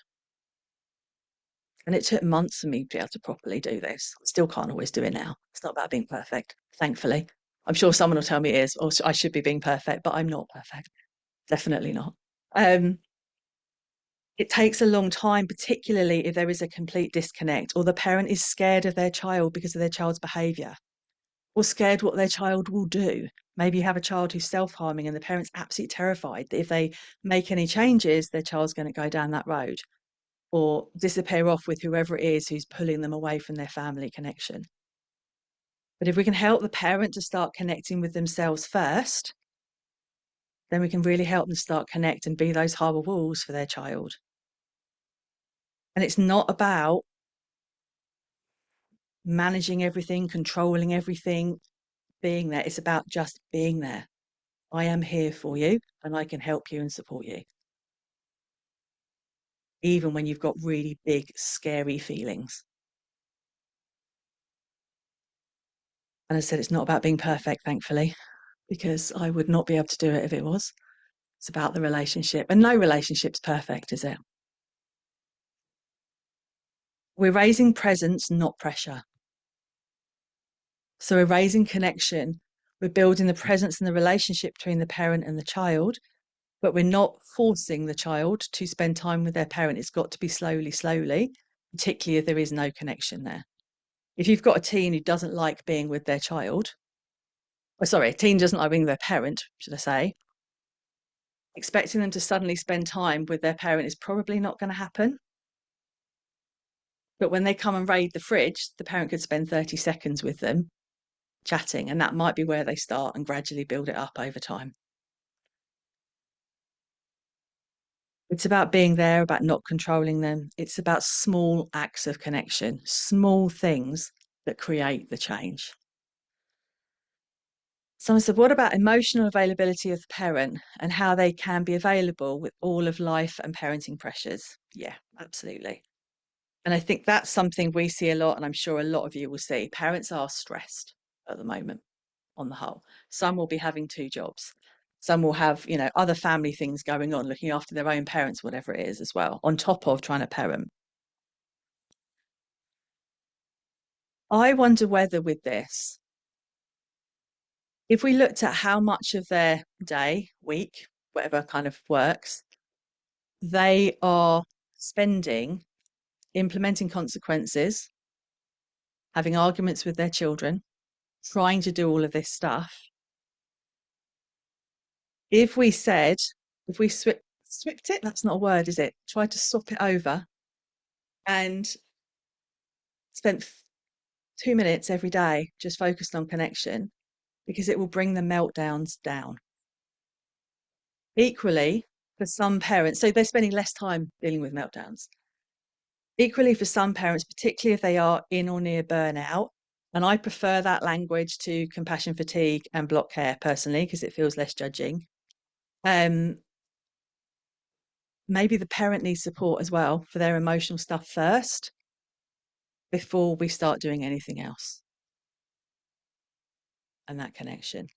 And it took months for me to be able to properly do this. I still can't always do it now. It's not about being perfect, thankfully. I'm sure someone will tell me it is, or I should be being perfect, but I'm not perfect. Definitely not. It takes a long time, particularly if there is a complete disconnect or the parent is scared of their child because of their child's behaviour, or scared what their child will do. Maybe you have a child who's self-harming and the parent's absolutely terrified that if they make any changes, their child's going to go down that road or disappear off with whoever it is who's pulling them away from their family connection. But if we can help the parent to start connecting with themselves first, then we can really help them start connect and be those harbour walls for their child. And it's not about managing everything, controlling everything, being there. It's about just being there. I am here for you and I can help you and support you. Even when you've got really big, scary feelings. And I said, it's not about being perfect, thankfully, because I would not be able to do it if it was. It's about the relationship. And no relationship's perfect, is it? We're raising presence, not pressure. So we're raising connection. We're building the presence and the relationship between the parent and the child, but we're not forcing the child to spend time with their parent. It's got to be slowly, slowly, particularly if there is no connection there. If you've got a teen who doesn't like being with their child, or sorry, a teen doesn't like being with their parent, should I say, expecting them to suddenly spend time with their parent is probably not going to happen. But when they come and raid the fridge, the parent could spend 30 seconds with them chatting, and that might be where they start and gradually build it up over time. It's about being there, about not controlling them. It's about small acts of connection, small things that create the change. Someone said, what about emotional availability of the parent and how they can be available with all of life and parenting pressures? Yeah, absolutely. And I think that's something we see a lot, and I'm sure a lot of you will see. Parents are stressed at the moment on the whole. Some will be having 2 jobs. Some will have, other family things going on, looking after their own parents, whatever it is as well, on top of trying to parent. I wonder whether with this, if we looked at how much of their day, week, whatever kind of works, they are spending implementing consequences, having arguments with their children, trying to do all of this stuff. If we swapped it, that's not a word, is it? Tried to swap it over and spent 2 minutes every day just focused on connection, because it will bring the meltdowns down. Equally, for some parents, so they're spending less time dealing with meltdowns. Equally, for some parents, particularly if they are in or near burnout, and I prefer that language to compassion fatigue and block care personally, because it feels less judging. Maybe the parent needs support as well for their emotional stuff first before we start doing anything else. And that connection.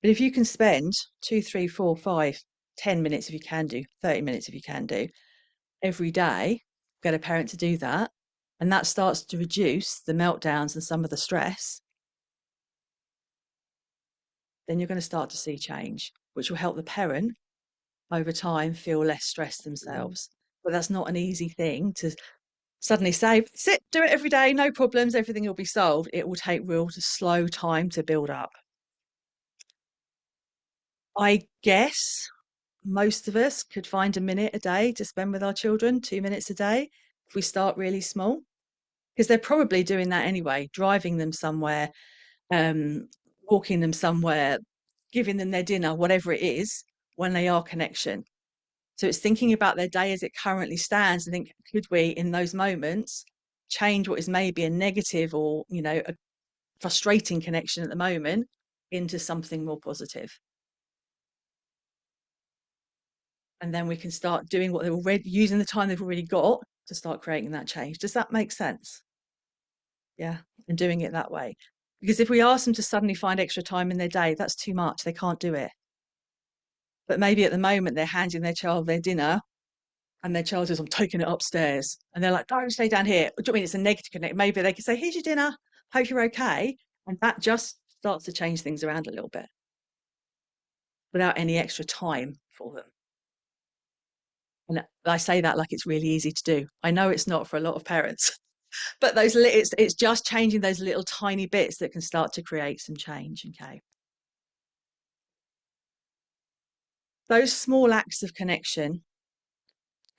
But if you can spend 2, 3, 4, 5, 10 minutes if you can do, 30 minutes if you can do, every day, get a parent to do that, and that starts to reduce the meltdowns and some of the stress, then you're going to start to see change, which will help the parent over time feel less stressed themselves. But that's not an easy thing to suddenly say, sit, do it every day, no problems, everything will be solved, it will take real slow time to build up. I guess most of us could find a minute a day to spend with our children, 2 minutes a day, if we start really small, because they're probably doing that anyway, driving them somewhere, um, walking them somewhere, giving them their dinner, whatever it is, when they are connection. So it's thinking about their day as it currently stands and think, could we, in those moments, change what is maybe a negative or, a frustrating connection at the moment into something more positive? And then we can start doing what they're already using the time they've already got to start creating that change. Does that make sense? Yeah. And doing it that way. Because if we ask them to suddenly find extra time in their day, that's too much. They can't do it. But maybe at the moment they're handing their child their dinner and their child says, I'm taking it upstairs. And they're like, don't stay down here. Do you mean it's a negative connect? Maybe they can say, here's your dinner. Hope you're okay. And that just starts to change things around a little bit without any extra time for them. And I say that like it's really easy to do. I know it's not for a lot of parents, but it's just changing those little tiny bits that can start to create some change. Okay. Those small acts of connection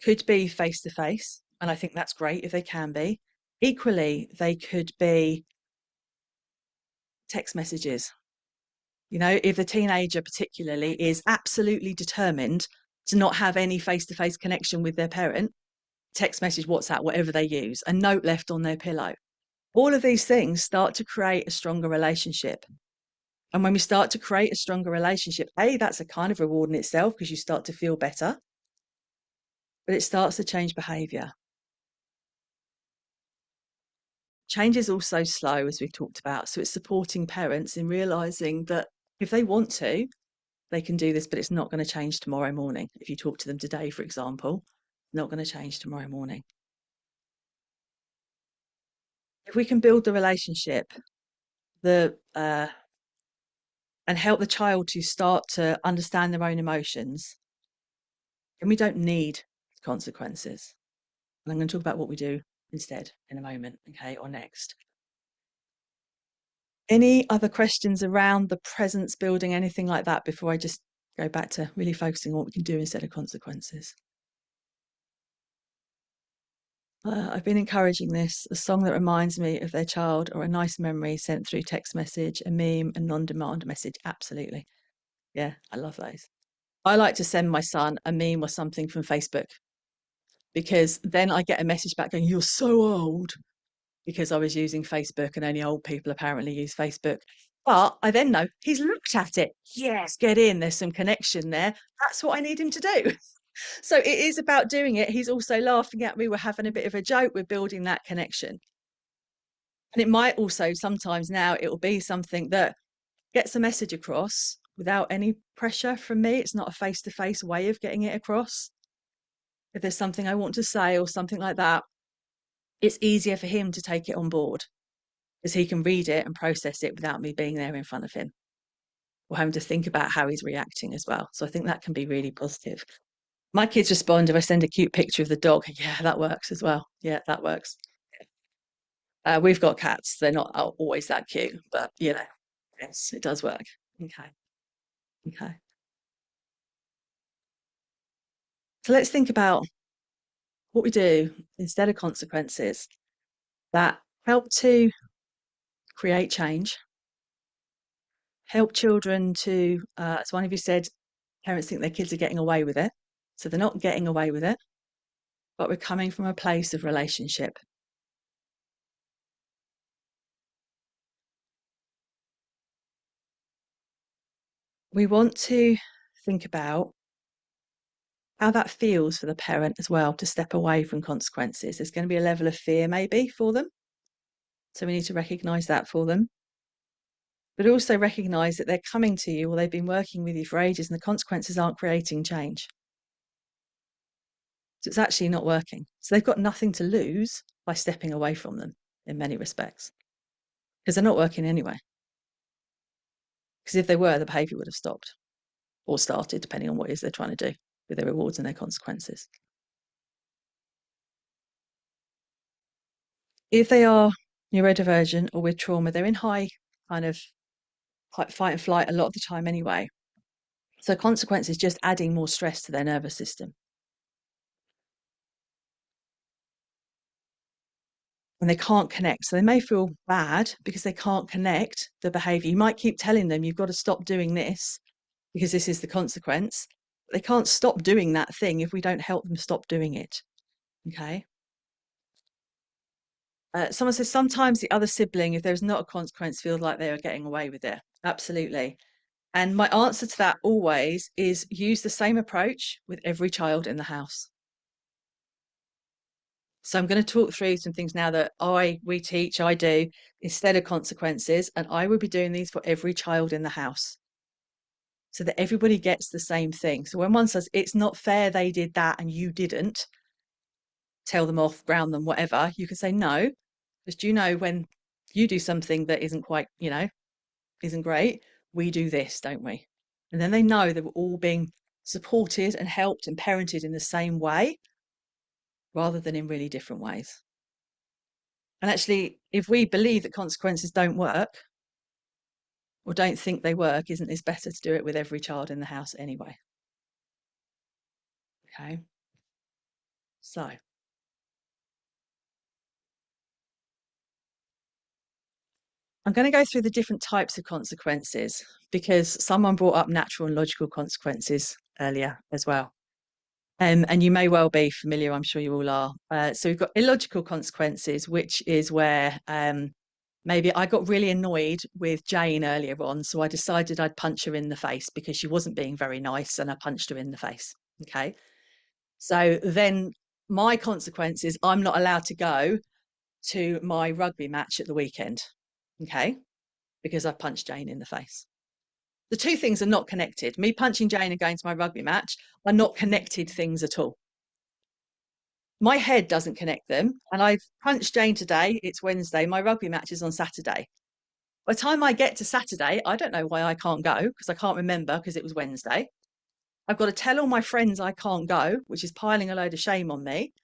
could be face to face. And I think that's great if they can be. Equally, they could be text messages. If the teenager particularly is absolutely determined to not have any face-to-face connection with their parent, text message, WhatsApp, whatever they use, a note left on their pillow. All of these things start to create a stronger relationship. And when we start to create a stronger relationship, that's a kind of reward in itself because you start to feel better, but it starts to change behavior. Change is also slow, as we've talked about. So it's supporting parents in realizing that if they want to, they can do this, but it's not going to change tomorrow morning. If you talk to them today, for example, not going to change tomorrow morning. If we can build the relationship, and help the child to start to understand their own emotions, then we don't need consequences. And I'm going to talk about what we do instead in a moment, okay, or next. Any other questions around the presence building, anything like that, before I just go back to really focusing on what we can do instead of consequences? I've been encouraging this, a song that reminds me of their child or a nice memory sent through text message, a meme, a non-demand message. Absolutely. Yeah, I love those. I like to send my son a meme or something from Facebook because then I get a message back going, you're so old, because I was using Facebook and only old people apparently use Facebook. But I then know he's looked at it. Yes, get in. There's some connection there. That's what I need him to do. So it is about doing it. He's also laughing at me. We're having a bit of a joke. We're building that connection. And it might also sometimes now it will be something that gets a message across without any pressure from me. It's not a face-to-face way of getting it across. If there's something I want to say or something like that, it's easier for him to take it on board because he can read it and process it without me being there in front of him or having to think about how he's reacting as well. So I think that can be really positive. My kids respond if I send a cute picture of the dog. Yeah, that works as well. Yeah, that works. We've got cats. They're not always that cute, but yes, it does work. Okay. Okay. So let's think about what we do instead of consequences that help to create change, help children to, as one of you said, parents think their kids are getting away with it. So they're not getting away with it, but we're coming from a place of relationship. We want to think about how that feels for the parent as well to step away from consequences. There's going to be a level of fear maybe for them. So we need to recognize that for them. But also recognize that they're coming to you or they've been working with you for ages and the consequences aren't creating change. So it's actually not working. So they've got nothing to lose by stepping away from them in many respects because they're not working anyway. Because if they were, the behavior would have stopped or started, depending on what it is they're trying to do with their rewards and their consequences. If they are neurodivergent or with trauma, they're in high kind of fight and flight a lot of the time anyway. So consequence is just adding more stress to their nervous system. And they can't connect. So they may feel bad because they can't connect the behavior. You might keep telling them, you've got to stop doing this because this is the consequence. They can't stop doing that thing if we don't help them stop doing it. Okay. Someone says sometimes the other sibling, if there's not a consequence, feels like they are getting away with it. Absolutely. And my answer to that always is use the same approach with every child in the house. So I'm going to talk through some things now that we teach, I do, instead of consequences. And I will be doing these for every child in the house so that everybody gets the same thing. So when one says, it's not fair they did that and you didn't, tell them off, ground them, whatever, you can say no. Because do you know when you do something that isn't quite, isn't great, we do this, don't we? And then they know that we're all being supported and helped and parented in the same way rather than in really different ways. And actually, if we believe that consequences don't work or don't think they work, isn't it better to do it with every child in the house anyway? Okay. So I'm going to go through the different types of consequences because someone brought up natural and logical consequences earlier as well. And you may well be familiar, I'm sure you all are. So we've got illogical consequences, which is where maybe I got really annoyed with Jane earlier on. So I decided I'd punch her in the face because she wasn't being very nice and I punched her in the face. Okay. So then my consequence is I'm not allowed to go to my rugby match at the weekend. Okay. Because I punched Jane in the face. The two things are not connected. Me punching Jane and going to my rugby match are not connected things at all. My head doesn't connect them. And I've punched Jane today. It's Wednesday. My rugby match is on Saturday. By the time I get to Saturday, I don't know why I can't go because I can't remember because it was Wednesday. I've got to tell all my friends I can't go, which is piling a load of shame on me.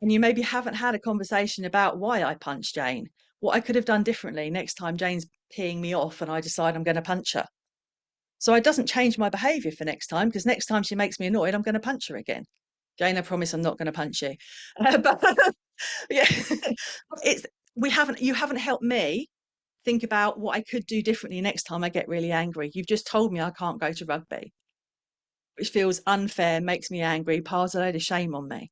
And you maybe haven't had a conversation about why I punched Jane, what I could have done differently next time Jane's peeing me off and I decide I'm going to punch her. So it doesn't change my behaviour for next time because next time she makes me annoyed, I'm going to punch her again. Jane, I promise I'm not going to punch you. But yeah, you haven't helped me think about what I could do differently next time I get really angry. You've just told me I can't go to rugby, which feels unfair, makes me angry, piles a load of shame on me.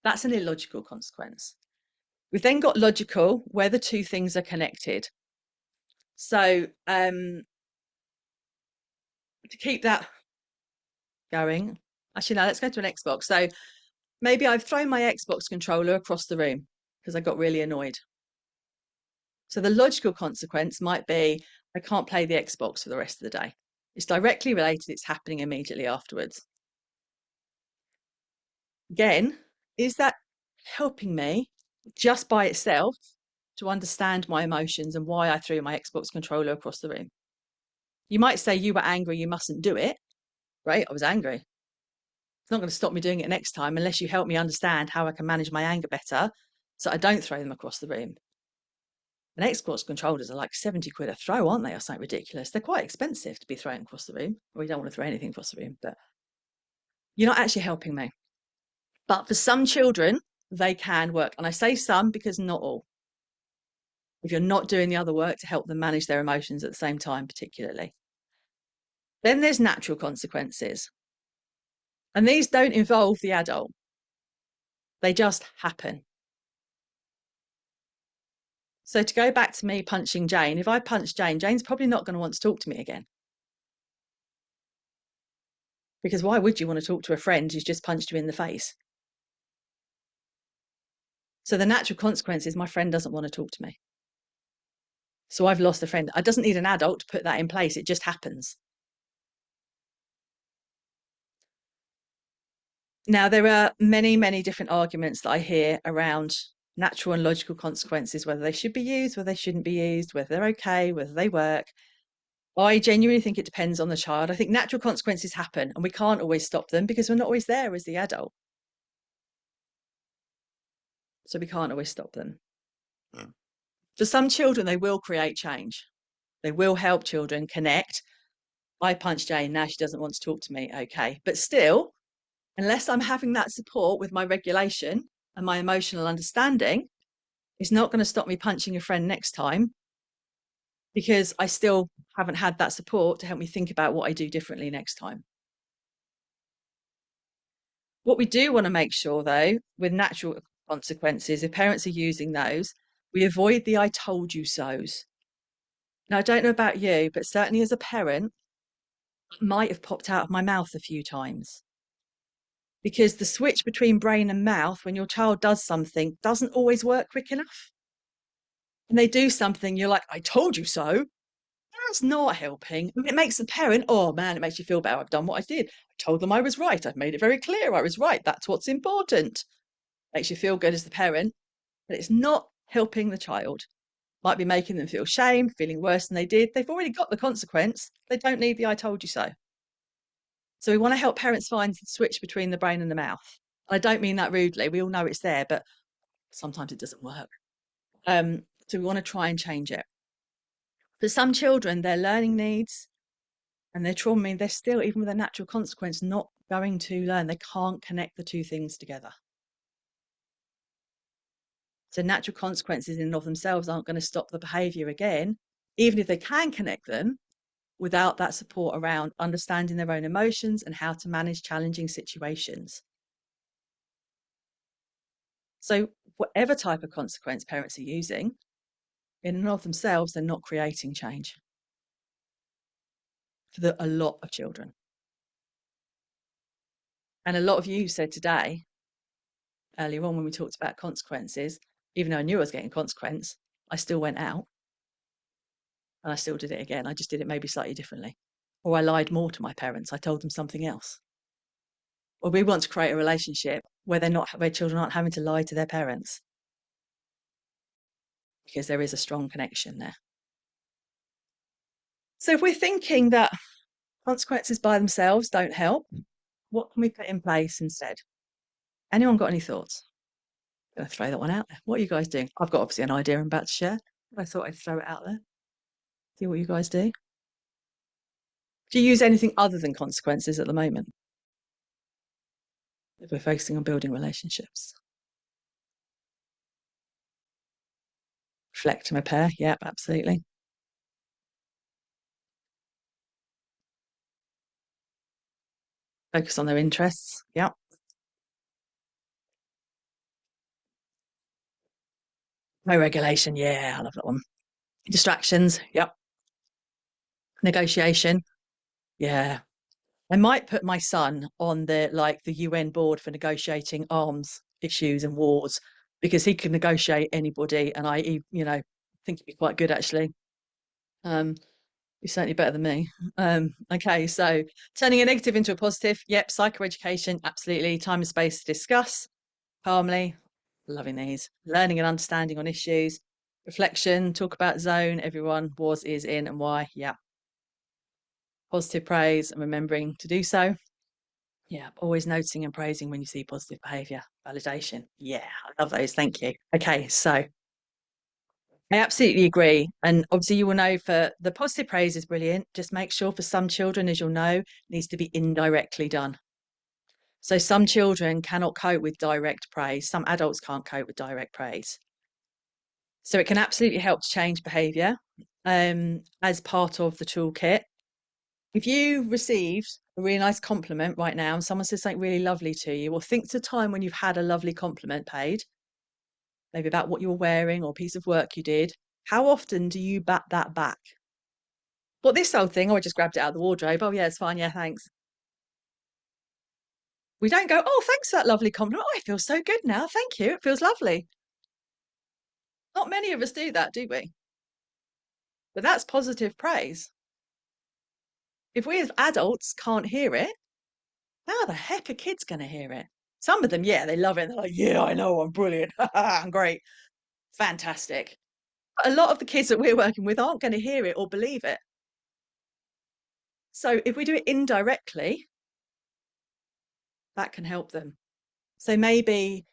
That's an illogical consequence. We've then got logical, where the two things are connected. So to keep that going, actually, now let's go to an Xbox. So maybe I've thrown my Xbox controller across the room because I got really annoyed. So the logical consequence might be I can't play the Xbox for the rest of the day. It's directly related, it's happening immediately afterwards. Again, is that helping me just by itself to understand my emotions and why I threw my Xbox controller across the room? You might say you were angry, you mustn't do it. Right? I was angry. It's not going to stop me doing it next time unless you help me understand how I can manage my anger better so I don't throw them across the room. And Xbox controllers are like 70 quid a throw, aren't they? Or something ridiculous. They're quite expensive to be thrown across the room. Or you don't want to throw anything across the room, but you're not actually helping me. But for some children, they can work. And I say some because not all. If you're not doing the other work to help them manage their emotions at the same time, particularly. Then there's natural consequences. And these don't involve the adult. They just happen. So to go back to me punching Jane, if I punch Jane, Jane's probably not going to want to talk to me again. Because why would you want to talk to a friend who's just punched you in the face? So the natural consequence is my friend doesn't want to talk to me. So I've lost a friend. I doesn't need an adult to put that in place. It just happens. Now, there are many, many different arguments that I hear around natural and logical consequences, whether they should be used, whether they shouldn't be used, whether they're okay, whether they work. I genuinely think it depends on the child. I think natural consequences happen and we can't always stop them because we're not always there as the adult. So we can't always stop them. For some children, they will create change. They will help children connect. I punch Jane, now she doesn't want to talk to me. Okay. But still, unless I'm having that support with my regulation and my emotional understanding, it's not going to stop me punching a friend next time, because I still haven't had that support to help me think about what I do differently next time. What we do want to make sure, though, with natural consequences, if parents are using those, we avoid the I told you so's. Now, I don't know about you, but certainly as a parent, it might have popped out of my mouth a few times, because the switch between brain and mouth when your child does something doesn't always work quick enough. And they do something, you're like, I told you so. That's not helping. I mean, it makes the parent, oh man, it makes you feel better. I've done what I did. I told them I was right. I've made it very clear I was right. That's what's important. Makes you feel good as the parent, but it's not helping the child. Might be making them feel shame, feeling worse than they did. They've already got the consequence. They don't need the I told you so. So we want to help parents find the switch between the brain and the mouth. I don't mean that rudely. We all know it's there, but sometimes it doesn't work. So we want to try and change it. For some children, their learning needs and their trauma mean they're still, even with a natural consequence, not going to learn. They can't connect the two things together. So natural consequences in and of themselves aren't going to stop the behaviour again, even if they can connect them, without that support around understanding their own emotions and how to manage challenging situations. So whatever type of consequence parents are using, in and of themselves, they're not creating change for a lot of children. And a lot of you said today, earlier on when we talked about consequences, even though I knew I was getting consequence, I still went out and I still did it again. I just did it maybe slightly differently. Or I lied more to my parents. I told them something else. Or we want to create a relationship where where children aren't having to lie to their parents, because there is a strong connection there. So if we're thinking that consequences by themselves don't help, what can we put in place instead? Anyone got any thoughts? I'm going to throw that one out there. What are you guys doing? I've got obviously an idea I'm about to share, but I thought I'd throw it out there. See what you guys do. Do you use anything other than consequences at the moment? If we're focusing on building relationships. Reflect and repair. Yep, absolutely. Focus on their interests. Yep. Co-regulation. Yeah, I love that one. Distractions. Yep. Negotiation. Yeah. I might put my son on the UN board for negotiating arms issues and wars, because he can negotiate anybody, and think he'd be quite good actually. He's certainly better than me. Okay, so turning a negative into a positive. Yep, psychoeducation, absolutely. Time and space to discuss calmly. Loving these. Learning and understanding on issues. Reflection, talk about zone. Everyone was, is, in, and why. Yeah. Positive praise and remembering to do so. Yeah, always noticing and praising when you see positive behaviour. Validation. Yeah, I love those. Thank you. Okay, so I absolutely agree. And obviously, you will know for the positive praise is brilliant. Just make sure for some children, as you'll know, needs to be indirectly done. So some children cannot cope with direct praise. Some adults can't cope with direct praise. So it can absolutely help to change behaviour as part of the toolkit. If you received a really nice compliment right now and someone says something really lovely to you, or think to a time when you've had a lovely compliment paid, maybe about what you were wearing or a piece of work you did, how often do you bat that back? Well, this old thing, oh, I just grabbed it out of the wardrobe. Oh, yeah, it's fine. Yeah, thanks. We don't go, oh, thanks for that lovely compliment. Oh, I feel so good now. Thank you. It feels lovely. Not many of us do that, do we? But that's positive praise. If we as adults can't hear it, how the heck are kids going to hear it? Some of them, yeah, they love it. They're like, yeah, I know, I'm brilliant. I'm great. Fantastic. But a lot of the kids that we're working with aren't going to hear it or believe it. So if we do it indirectly, that can help them. So maybe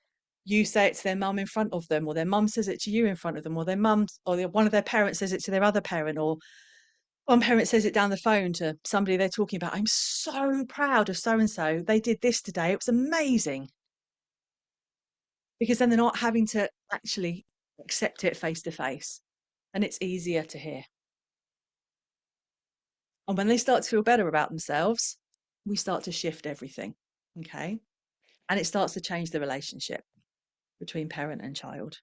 you say it to their mum in front of them, or their mum says it to you in front of them, or their mum or one of their parents says it to their other parent, or one parent says it down the phone to somebody they're talking about. I'm so proud of so and so. They did this today. It was amazing. Because then they're not having to actually accept it face to face, and it's easier to hear. And when they start to feel better about themselves, we start to shift everything. Okay. And it starts to change the relationship between parent and child.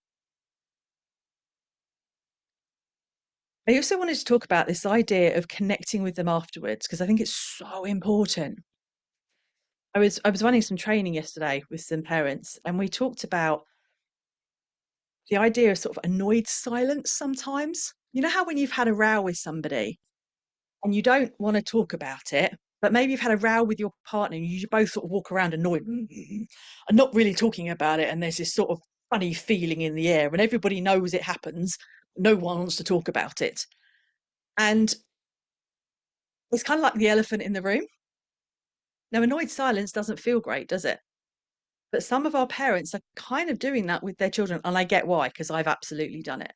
I also wanted to talk about this idea of connecting with them afterwards, because I think it's so important. I was running some training yesterday with some parents, and we talked about the idea of sort of annoyed silence sometimes. You know how when you've had a row with somebody and you don't want to talk about it, but maybe you've had a row with your partner and you both sort of walk around annoyed and not really talking about it, and there's this sort of funny feeling in the air, and everybody knows it happens. No one wants to talk about it. And it's kind of like the elephant in the room. Now, annoyed silence doesn't feel great, does it? But some of our parents are kind of doing that with their children, and I get why, because I've absolutely done it.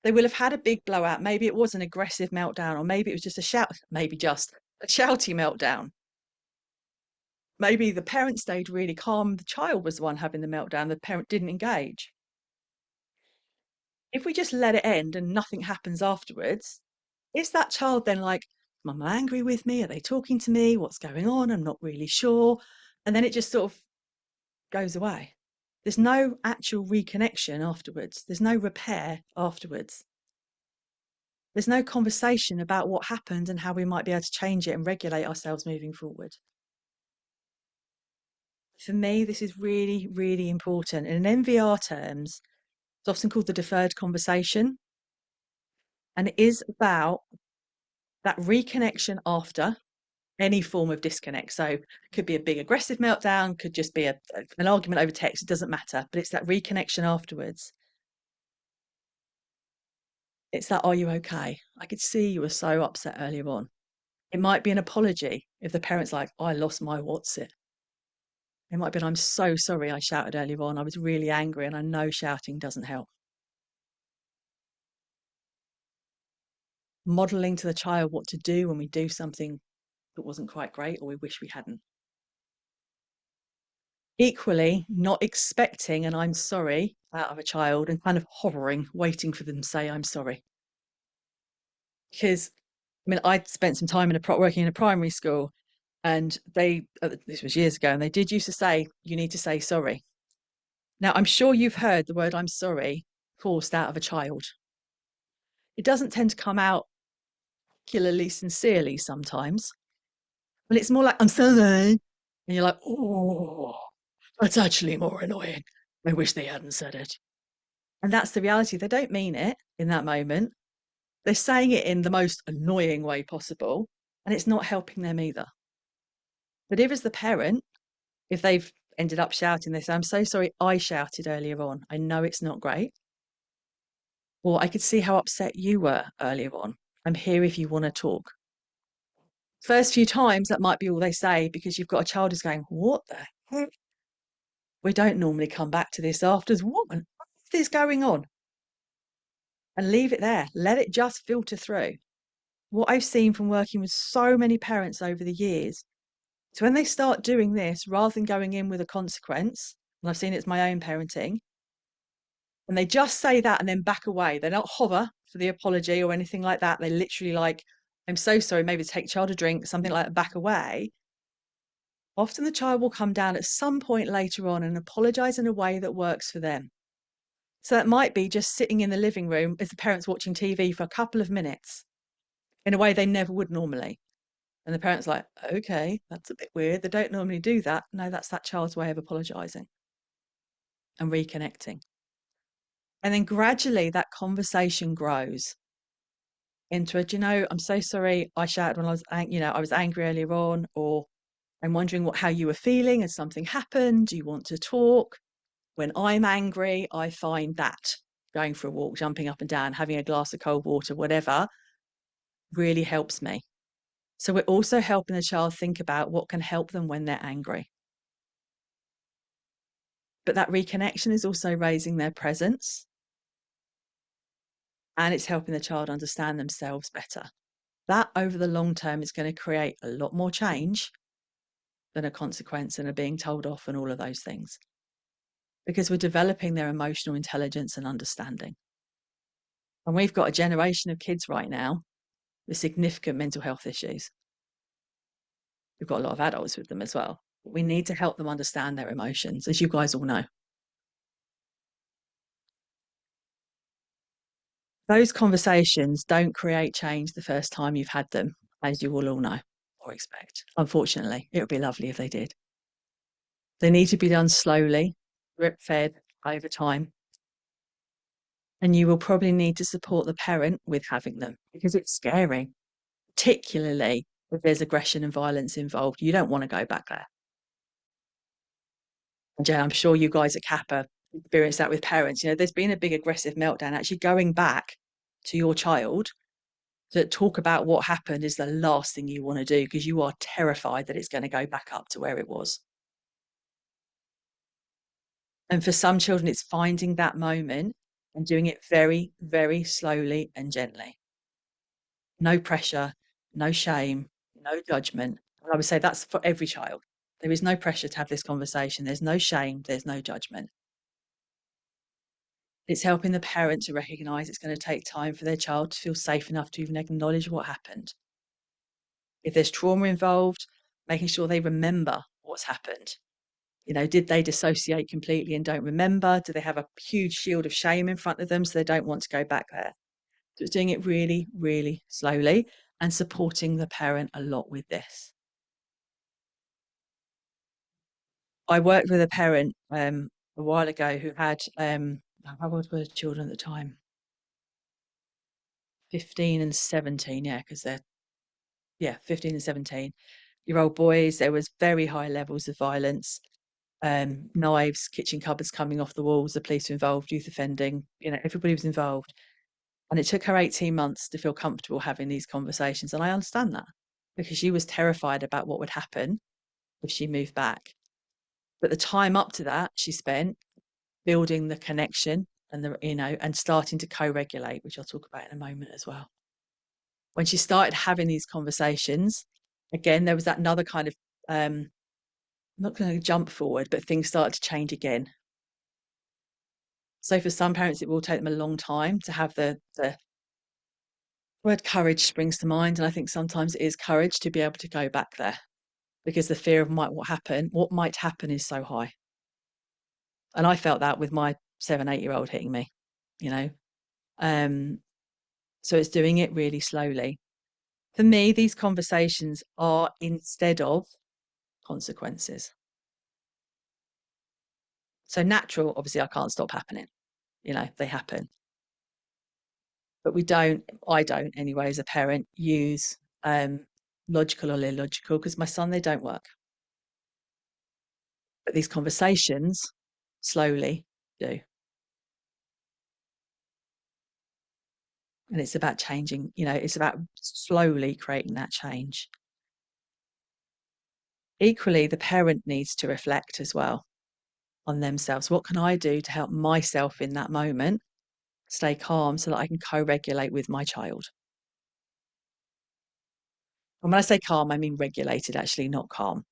They will have had a big blowout. Maybe it was an aggressive meltdown, or maybe it was just maybe just a shouty meltdown. Maybe the parent stayed really calm. The child was the one having the meltdown. The parent didn't engage. If we just let it end and nothing happens afterwards, is that child then like, Mum angry with me? Are they talking to me? What's going on? I'm not really sure. And then it just sort of goes away. There's no actual reconnection afterwards. There's no repair afterwards. There's no conversation about what happened and how we might be able to change it and regulate ourselves moving forward. For me, this is really, really important. In NVR terms, it's often called the deferred conversation. And it is about that reconnection after any form of disconnect. So it could be a big aggressive meltdown, could just be an argument over text, it doesn't matter. But it's that reconnection afterwards. It's that, are you okay? I could see you were so upset earlier on. It might be an apology if the parent's like, I lost my what's it. It might be, I'm so sorry I shouted earlier on. I was really angry, and I know shouting doesn't help. Modeling to the child what to do when we do something that wasn't quite great or we wish we hadn't. Equally, not expecting an I'm sorry out of a child and kind of hovering, waiting for them to say I'm sorry. Because, I mean, I'd spent some time working in a primary school, and this was years ago, and they did used to say, you need to say sorry. Now, I'm sure you've heard the word I'm sorry forced out of a child. It doesn't tend to come out particularly sincerely sometimes, but it's more like, I'm sorry. And you're like, oh, that's actually more annoying. I wish they hadn't said it. And that's the reality. They don't mean it in that moment. They're saying it in the most annoying way possible, and it's not helping them either. But if, as the parent, if they've ended up shouting, they say, I'm so sorry I shouted earlier on. I know it's not great. Or I could see how upset you were earlier on. I'm here if you want to talk. First few times, that might be all they say, because you've got a child who's going, what the heck? We don't normally come back to this after. What is going on? And leave it there. Let it just filter through. What I've seen from working with so many parents over the years, so when they start doing this, rather than going in with a consequence, and I've seen it's my own parenting, and they just say that and then back away. They don't hover for the apology or anything like that. They literally like, I'm so sorry, maybe take a child a drink, something like that, back away. Often the child will come down at some point later on and apologize in a way that works for them. So that might be just sitting in the living room as the parent's watching TV for a couple of minutes in a way they never would normally. And the parent's like, okay, that's a bit weird. They don't normally do that. No, that's that child's way of apologizing and reconnecting. And then gradually that conversation grows into a, do you know, I'm so sorry I shouted when I was, I was angry earlier on, or I'm wondering how you were feeling. Has something happened? Do you want to talk? When I'm angry, I find that going for a walk, jumping up and down, having a glass of cold water, whatever, really helps me. So we're also helping the child think about what can help them when they're angry. But that reconnection is also raising their presence, and it's helping the child understand themselves better. That over the long term is going to create a lot more change than a consequence and a being told off and all of those things, because we're developing their emotional intelligence and understanding. And we've got a generation of kids right now with significant mental health issues. We've got a lot of adults with them as well. But we need to help them understand their emotions, as you guys all know. Those conversations don't create change the first time you've had them, as you will all know or expect. Unfortunately, it would be lovely if they did. They need to be done slowly, drip fed over time. And you will probably need to support the parent with having them, because it's scary, particularly if there's aggression and violence involved. You don't want to go back there. And Jen, I'm sure you guys at Capa experience that with parents. There's been a big aggressive meltdown. Actually, going back to your child to talk about what happened is the last thing you want to do, because you are terrified that it's going to go back up to where it was. And for some children, it's finding that moment and doing it very, very slowly and gently. No pressure, no shame, no judgment. And I would say that's for every child. There is no pressure to have this conversation. There's no shame. There's no judgment. It's helping the parent to recognise it's going to take time for their child to feel safe enough to even acknowledge what happened. If there's trauma involved, making sure they remember what's happened. Did they dissociate completely and don't remember? Do they have a huge shield of shame in front of them so they don't want to go back there? So it's doing it really, really slowly and supporting the parent a lot with this. I worked with a parent a while ago who had, how old were the children at the time? 15 and 17, yeah, because they're, 15 and 17-year-old boys. There was very high levels of violence, knives, kitchen cupboards coming off the walls, the police were involved, youth offending, everybody was involved. And it took her 18 months to feel comfortable having these conversations. And I understand that, because she was terrified about what would happen if she moved back. But the time up to that, she spent building the connection and and starting to co-regulate, which I'll talk about in a moment as well. When she started having these conversations, again, there was that another kind of, I'm not going to jump forward, but things started to change again. So for some parents, it will take them a long time to have the word courage springs to mind. And I think sometimes it is courage to be able to go back there, because the fear of what might happen is so high. And I felt that with my 7-8-year-old hitting me, you know. So it's doing it really slowly. For me, these conversations are instead of consequences. So natural, obviously, I can't stop happening. They happen. But I don't anyway, as a parent, use logical or illogical, because my son, they don't work. But these conversations slowly do. And it's about changing, it's about slowly creating that change. Equally, the parent needs to reflect as well on themselves. What can I do to help myself in that moment stay calm so that I can co-regulate with my child? And when I say calm, I mean regulated, actually, not calm.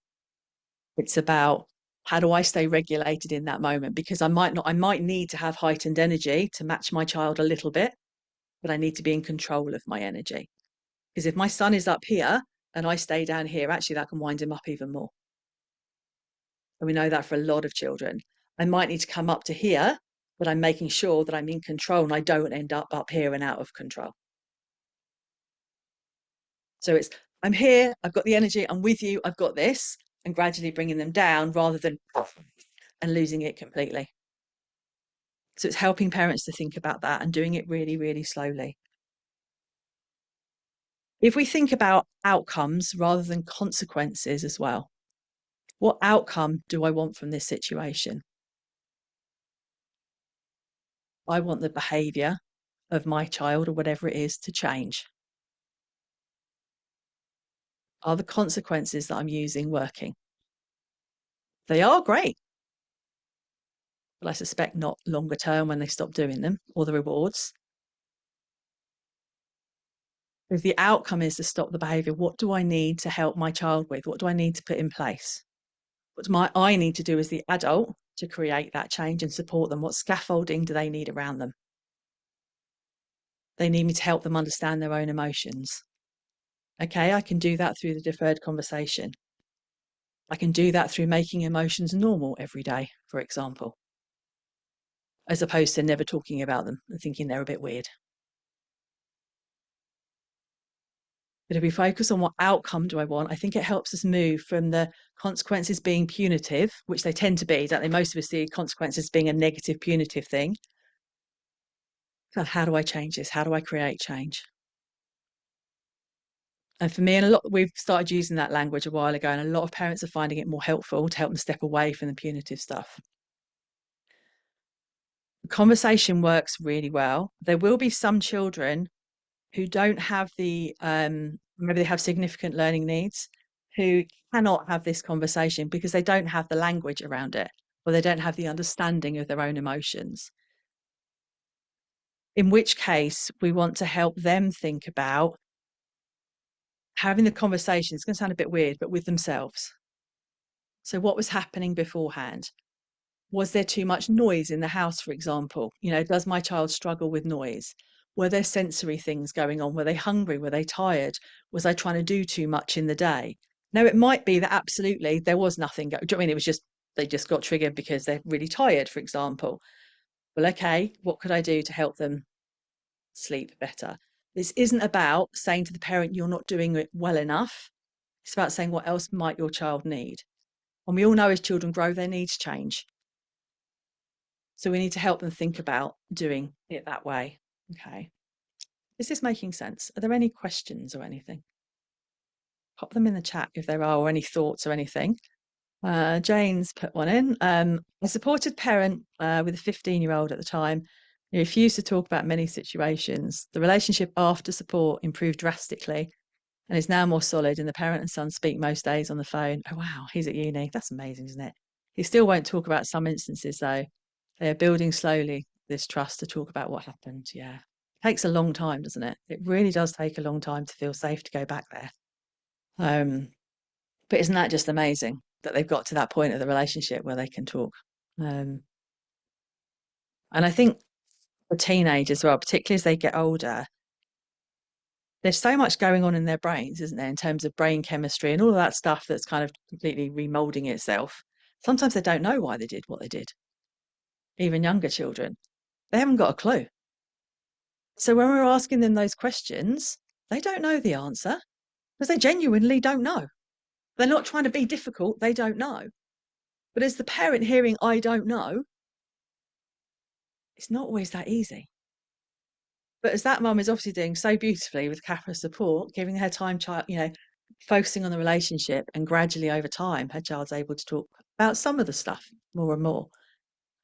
It's about, how do I stay regulated in that moment? Because I might need to have heightened energy to match my child a little bit, but I need to be in control of my energy. Because if my son is up here and I stay down here, actually that can wind him up even more. And we know that for a lot of children. I might need to come up to here, but I'm making sure that I'm in control and I don't end up here and out of control. So I'm here, I've got the energy, I'm with you, I've got this, and gradually bringing them down rather than and losing it completely. So it's helping parents to think about that and doing it really, really slowly. If we think about outcomes rather than consequences as well, what outcome do I want from this situation? I want the behaviour of my child, or whatever it is, to change. Are the consequences that I'm using working? They are great. but I suspect not longer term when they stop doing them, or the rewards. If the outcome is to stop the behaviour, what do I need to help my child with? What do I need to put in place? What do I need to do as the adult to create that change and support them? What scaffolding do they need around them? They need me to help them understand their own emotions. Okay, I can do that through the deferred conversation. I can do that through making emotions normal every day, for example, as opposed to never talking about them and thinking they're a bit weird. But if we focus on what outcome do I want, I think it helps us move from the consequences being punitive, which they tend to be, don't they? Most of us see consequences being a negative, punitive thing. So how do I change this? How do I create change? And for me, and we've started using that language a while ago, and a lot of parents are finding it more helpful to help them step away from the punitive stuff. The conversation works really well. There will be some children who don't have maybe they have significant learning needs, who cannot have this conversation because they don't have the language around it, or they don't have the understanding of their own emotions. In which case, we want to help them think about having the conversation. It's going to sound a bit weird, but with themselves. So what was happening beforehand? Was there too much noise in the house, for example? Does my child struggle with noise? Were there sensory things going on? Were they hungry? Were they tired? Was I trying to do too much in the day? Now, it might be that absolutely there was nothing. Do you know what I mean? It was just, they just got triggered because they're really tired, for example. Well, okay, what could I do to help them sleep better? This isn't about saying to the parent, you're not doing it well enough. It's about saying, what else might your child need? And we all know as children grow, their needs change. So we need to help them think about doing it that way. Okay. Is this making sense? Are there any questions or anything? Pop them in the chat if there are, or any thoughts or anything. Jane's put one in. A supported parent with a 15-year-old at the time, he refused to talk about many situations. The relationship after support improved drastically and is now more solid, and the parent and son speak most days on the phone. Oh, wow, he's at uni. That's amazing, isn't it? He still won't talk about some instances, though. They are building slowly this trust to talk about what happened. Yeah. It takes a long time, doesn't it? It really does take a long time to feel safe to go back there. But isn't that just amazing that they've got to that point of the relationship where they can talk? And I think for teenagers as well, particularly as they get older, there's so much going on in their brains, isn't there, in terms of brain chemistry and all of that stuff that's kind of completely remolding itself. Sometimes they don't know why they did what they did. Even younger children, they haven't got a clue. So when we're asking them those questions, they don't know the answer because they genuinely don't know. They're not trying to be difficult, they don't know. But as the parent hearing, I don't know, it's not always that easy. But as that mum is obviously doing so beautifully with Capa support, giving her time, focusing on the relationship, and gradually over time, her child's able to talk about some of the stuff more and more.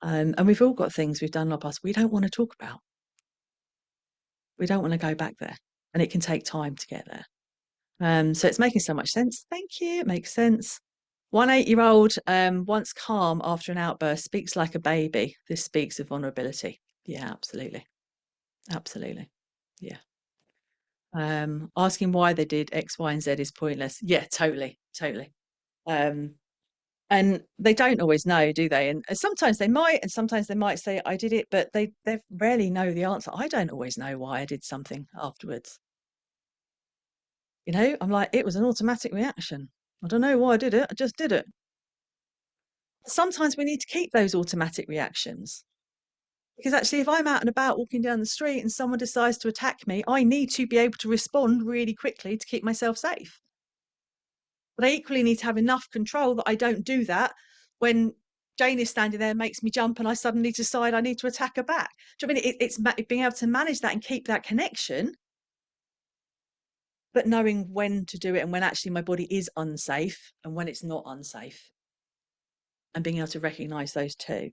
And we've all got things we've done in our past we don't want to talk about. We don't want to go back there, and it can take time to get there. So it's making so much sense. Thank you. It makes sense. 1 8-year-old, once calm after an outburst, speaks like a baby. This speaks of vulnerability. Yeah, absolutely. Absolutely. Yeah. Asking why they did X, Y, and Z is pointless. Yeah, totally. Totally. And they don't always know, do they? And sometimes they might, and sometimes they might say, I did it, but they rarely know the answer. I don't always know why I did something afterwards. I'm like, it was an automatic reaction. I don't know why I did it. I just did it. Sometimes we need to keep those automatic reactions because actually, if I'm out and about walking down the street and someone decides to attack me, I need to be able to respond really quickly to keep myself safe. But I equally need to have enough control that I don't do that when Jane is standing there, makes me jump, and I suddenly decide I need to attack her back. Do you know what I mean? It's being able to manage that and keep that connection, but knowing when to do it and when actually my body is unsafe and when it's not unsafe, and being able to recognize those two.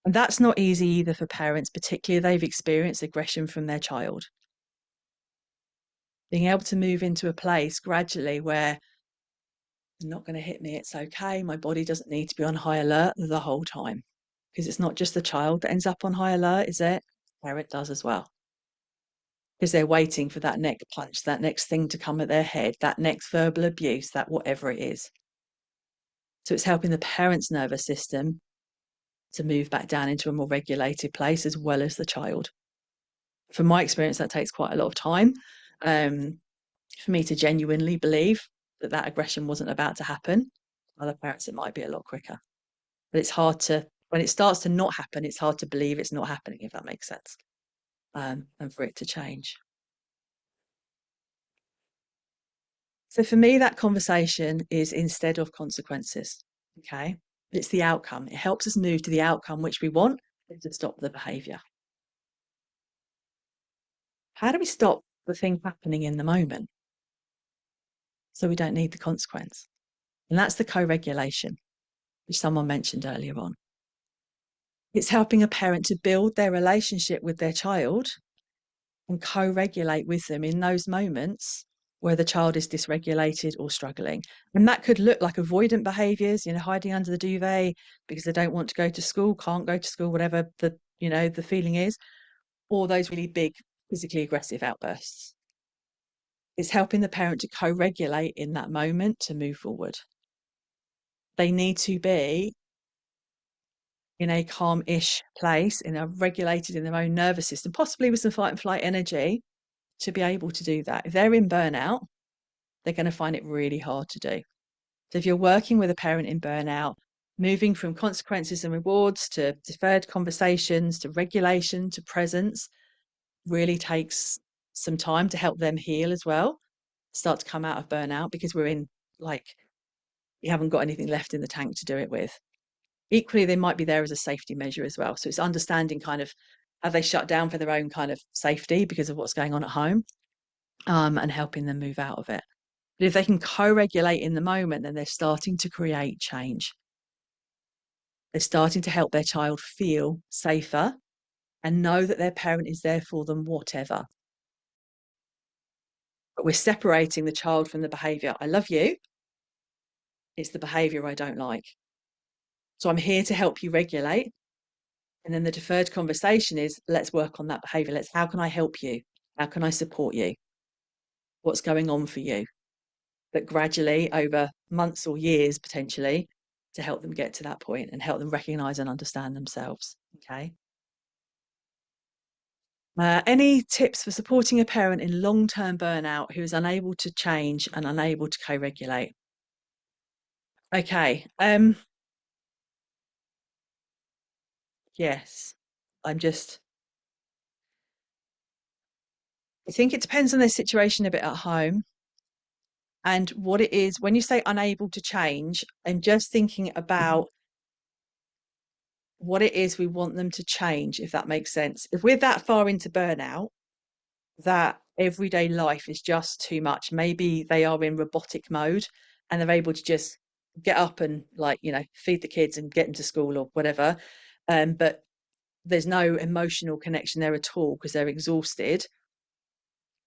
And that's not easy either for parents, particularly if they've experienced aggression from their child. Being able to move into a place gradually where they're not going to hit me, it's okay. My body doesn't need to be on high alert the whole time. because it's not just the child that ends up on high alert, is it? The parent does as well, because they're waiting for that next punch, that next thing to come at their head, that next verbal abuse, that whatever it is. So it's helping the parent's nervous system to move back down into a more regulated place, as well as the child. From my experience, that takes quite a lot of time for me to genuinely believe that that aggression wasn't about to happen. Other parents, it might be a lot quicker. But it's hard to, when it starts to not happen, it's hard to believe it's not happening, if that makes sense, and for it to change. So for me, that conversation is instead of consequences. Okay. It's the outcome. It helps us move to the outcome which we want to stop the behavior. How do we stop the thing happening in the moment so we don't need the consequence? And that's the co-regulation, which someone mentioned earlier on. It's helping a parent to build their relationship with their child and co-regulate with them in those moments where the child is dysregulated or struggling. And that could look like avoidant behaviors, hiding under the duvet because they don't want to go to school, can't go to school, whatever the feeling is, or those really big physically aggressive outbursts. It's helping the parent to co-regulate in that moment to move forward. They need to be in a calm-ish place, regulated in their own nervous system, possibly with some fight and flight energy, to be able to do that. If they're in burnout, they're going to find it really hard to do. So if you're working with a parent in burnout, moving from consequences and rewards to deferred conversations to regulation to presence really takes some time to help them heal as well, start to come out of burnout, because we haven't got anything left in the tank to do it with. Equally, they might be there as a safety measure as well. So it's understanding kind of, have they shut down for their own kind of safety because of what's going on at home, and helping them move out of it. But if they can co-regulate in the moment, then they're starting to create change. They're starting to help their child feel safer and know that their parent is there for them, whatever. But we're separating the child from the behavior. I love you. It's the behavior I don't like. So I'm here to help you regulate. And then the deferred conversation is, let's work on that behavior. How can I help you? How can I support you? What's going on for you? But gradually, over months or years, potentially, to help them get to that point and help them recognize and understand themselves. Okay. Any tips for supporting a parent in long-term burnout who is unable to change and unable to co-regulate? Okay. Yes. I think it depends on their situation a bit at home and what it is. When you say unable to change, I'm just thinking about what it is we want them to change, if that makes sense. If we're that far into burnout that everyday life is just too much, maybe they are in robotic mode and they're able to just get up and feed the kids and get them to school or whatever, but there's no emotional connection there at all because they're exhausted.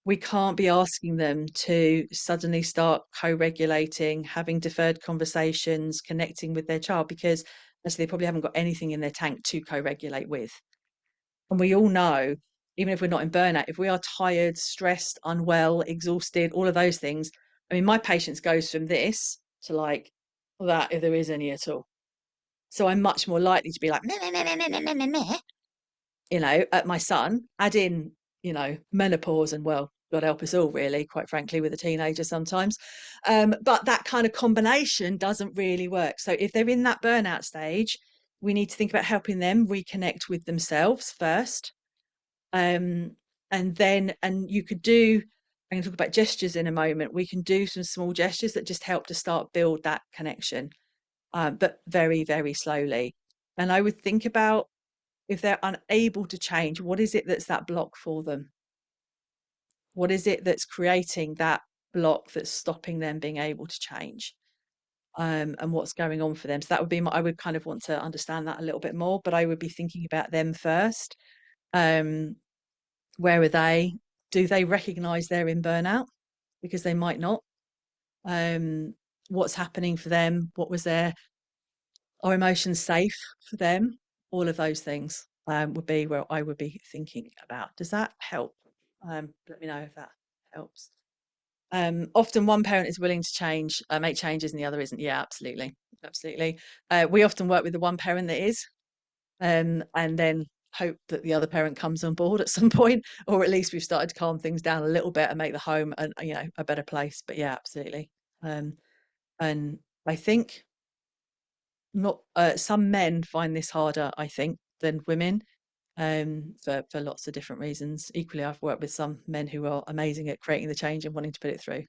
We can't be asking them to suddenly start co-regulating, having deferred conversations, connecting with their child, because actually they probably haven't got anything in their tank to co-regulate with. And we all know, even if we're not in burnout, if we are tired, stressed, unwell, exhausted, all of those things, I mean, my patience goes from this to that, if there is any at all. So I'm much more likely to be like, meh, meh, meh, meh, meh, meh, meh, meh, at my son, add in, menopause and, well, God help us all, really, quite frankly, with a teenager sometimes. But that kind of combination doesn't really work. So if they're in that burnout stage, we need to think about helping them reconnect with themselves first. And you could do, I'm going to talk about gestures in a moment. We can do some small gestures that just help to start build that connection, but very, very slowly. And I would think about, if they're unable to change, what is it that's that block for them? What is it that's creating that block that's stopping them being able to change? And what's going on for them? So that would be I would kind of want to understand that a little bit more, but I would be thinking about them first. Where are they? Do they recognize they're in burnout? Because they might not. What's happening for them? Are emotions safe for them? all of those things would be where I would be thinking about. Does that help? Let me know if that helps. Often one parent is willing to change, make changes, and the other isn't. Yeah, absolutely, absolutely. We often work with the one parent that is, and then hope that the other parent comes on board at some point, or at least we've started to calm things down a little bit and make the home a better place. But yeah, absolutely. And I think not some men find this harder, I think, than women, for lots of different reasons. Equally, I've worked with some men who are amazing at creating the change and wanting to put it through.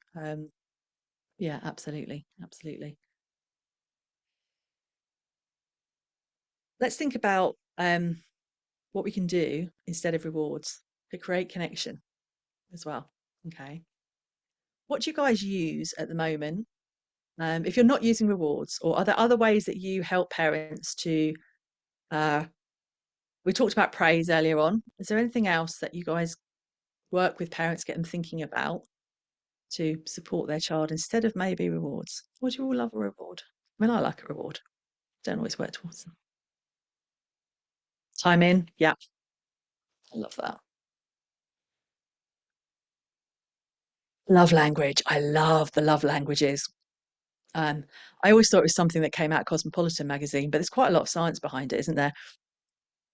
Yeah, absolutely, absolutely. Let's think about what we can do instead of rewards to create connection as well. Okay. What do you guys use at the moment? If you're not using rewards, or are there other ways that you help parents to? We talked about praise earlier on. Is there anything else that you guys work with parents, get them thinking about to support their child instead of maybe rewards? Would you all love a reward? I mean, I like a reward. Don't always work towards them. Time in, yeah, I love that. Love language. I love the love languages. Um, I always thought it was something that came out of Cosmopolitan magazine, but there's quite a lot of science behind it, isn't there?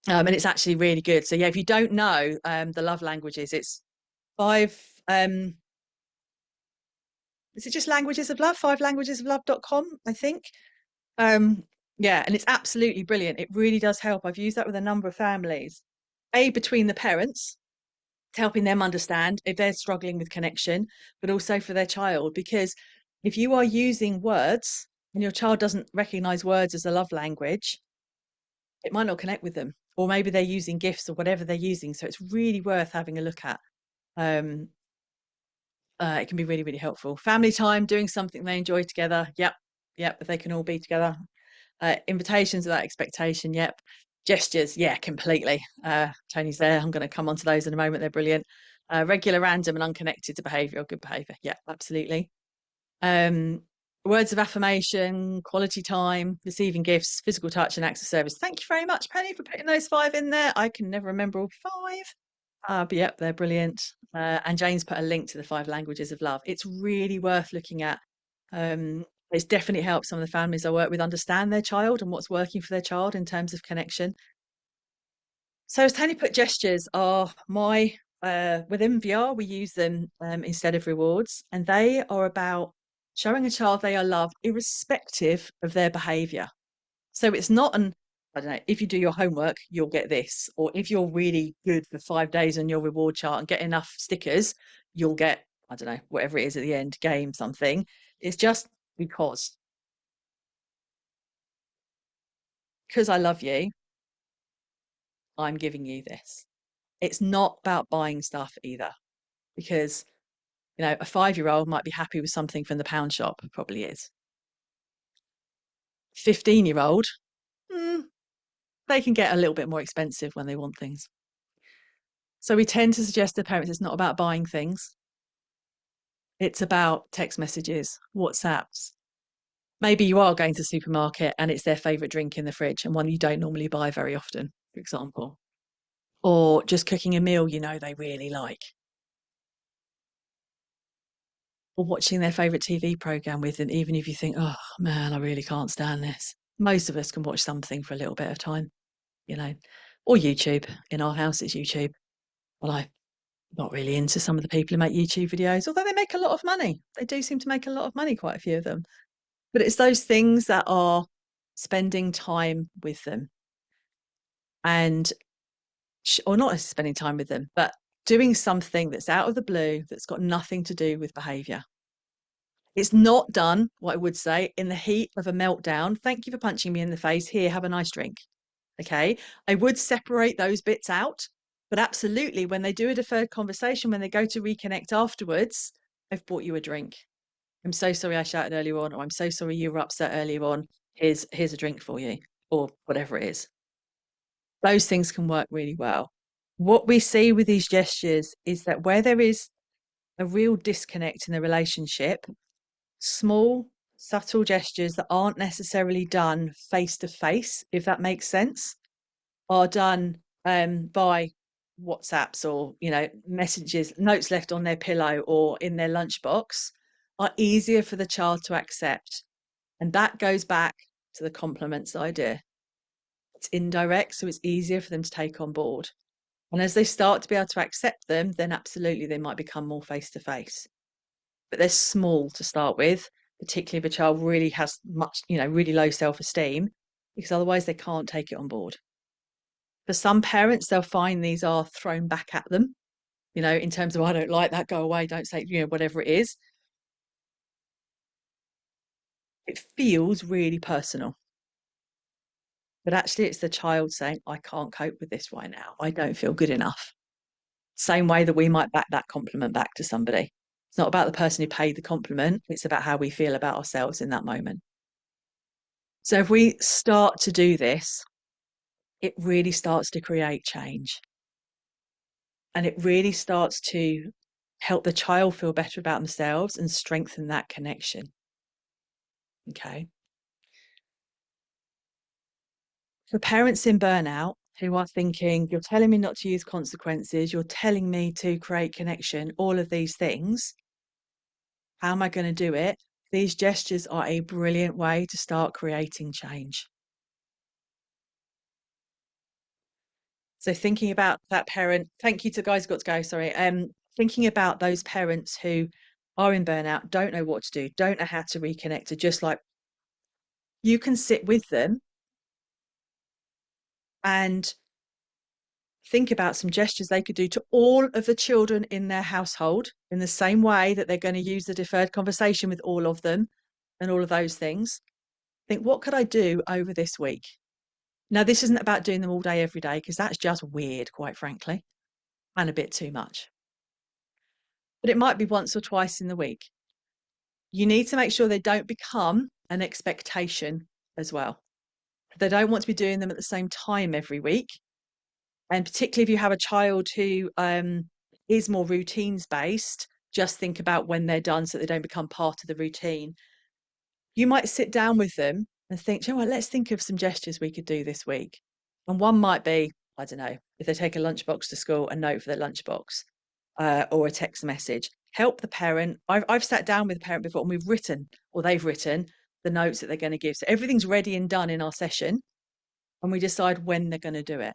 And it's actually really good. So yeah, if you don't know the love languages, it's five. Is it just languages of love? Five languages of love.com, I think. Um, yeah, and it's absolutely brilliant. It really does help. I've used that with a number of families. Between the parents, helping them understand if they're struggling with connection, but also for their child. Because if you are using words and your child doesn't recognize words as a love language, it might not connect with them. Or maybe they're using gifts or whatever they're using. So it's really worth having a look at. Um, it can be really, really helpful. Family time, doing something they enjoy together. Yep. Yep. If they can all be together. Invitations without expectation. Yep. Gestures. Yeah, completely. Tony's there. I'm going to come on to those in a moment. They're brilliant. Regular, random, and unconnected to behavior or good behavior. Yeah, absolutely. Um, words of affirmation, quality time, receiving gifts, physical touch, and acts of service. Thank you very much, Penny, for putting those five in there. I can never remember all five. But yep, they're brilliant. And Jane's put a link to the five languages of love. It's really worth looking at. It's definitely helped some of the families I work with understand their child and what's working for their child in terms of connection. So as Tony put, gestures are my with NVR, we use them instead of rewards, and they are about showing a child they are loved irrespective of their behavior. So it's not I don't know, if you do your homework, you'll get this. Or if you're really good for 5 days on your reward chart and get enough stickers, you'll get, I don't know, whatever it is at the end, game, something. It's just because I love you, I'm giving you this. It's not about buying stuff either, because, a 5-year-old might be happy with something from the pound shop, probably is. 15-year-old, they can get a little bit more expensive when they want things. So we tend to suggest to parents it's not about buying things. It's about text messages, WhatsApps. Maybe you are going to the supermarket and it's their favourite drink in the fridge and one you don't normally buy very often, for example. Or just cooking a meal they really like. Or watching their favourite TV programme with them, even if you think, oh man, I really can't stand this. Most of us can watch something for a little bit of time, you know. Or YouTube. In our house, it's YouTube. Well, I'm not really into some of the people who make YouTube videos, although they make a lot of money. They do seem to make a lot of money, quite a few of them. But it's those things that are spending time with them and, or not spending time with them, but doing something that's out of the blue, that's got nothing to do with behavior. It's not done, what I would say, in the heat of a meltdown. Thank you for punching me in the face. Here, have a nice drink. Okay. I would separate those bits out, but absolutely, when they do a deferred conversation, when they go to reconnect afterwards, I've bought you a drink. I'm so sorry I shouted earlier on, or I'm so sorry you were upset earlier on. Here's a drink for you, or whatever it is. Those things can work really well. What we see with these gestures is that where there is a real disconnect in the relationship, small, subtle gestures that aren't necessarily done face to face, if that makes sense, are done by WhatsApps or, messages, notes left on their pillow or in their lunchbox, are easier for the child to accept. And that goes back to the compliments idea. It's indirect, so it's easier for them to take on board. And as they start to be able to accept them, then absolutely they might become more face to face. But they're small to start with, particularly if a child really has much, really low self-esteem, because otherwise they can't take it on board. For some parents, they'll find these are thrown back at them, in terms of, I don't like that, go away, don't say, whatever it is. It feels really personal. But actually, it's the child saying, I can't cope with this right now. I don't feel good enough. Same way that we might back that compliment back to somebody. It's not about the person who paid the compliment, it's about how we feel about ourselves in that moment. So if we start to do this, it really starts to create change. And it really starts to help the child feel better about themselves and strengthen that connection. Okay. For parents in burnout who are thinking, you're telling me not to use consequences, you're telling me to create connection, all of these things, how am I going to do it? These gestures are a brilliant way to start creating change. So thinking about that parent, thank you to guys got to go, sorry. Thinking about those parents who are in burnout, don't know what to do, don't know how to reconnect, to just like, you can sit with them and think about some gestures they could do to all of the children in their household in the same way that they're going to use the deferred conversation with all of them and all of those things. Think, what could I do over this week? Now, this isn't about doing them all day, every day, because that's just weird, quite frankly, and a bit too much. But it might be once or twice in the week. You need to make sure they don't become an expectation as well. They don't want to be doing them at the same time every week. And particularly if you have a child who is more routines based, just think about when they're done so they don't become part of the routine. You might sit down with them and think, you know what, let's think of some gestures we could do this week. And one might be, I don't know, if they take a lunchbox to school, a note for their lunchbox or a text message. Help the parent. I've sat down with a parent before and we've written, or they've written, the notes that they're going to give. So everything's ready and done in our session, and we decide when they're going to do it.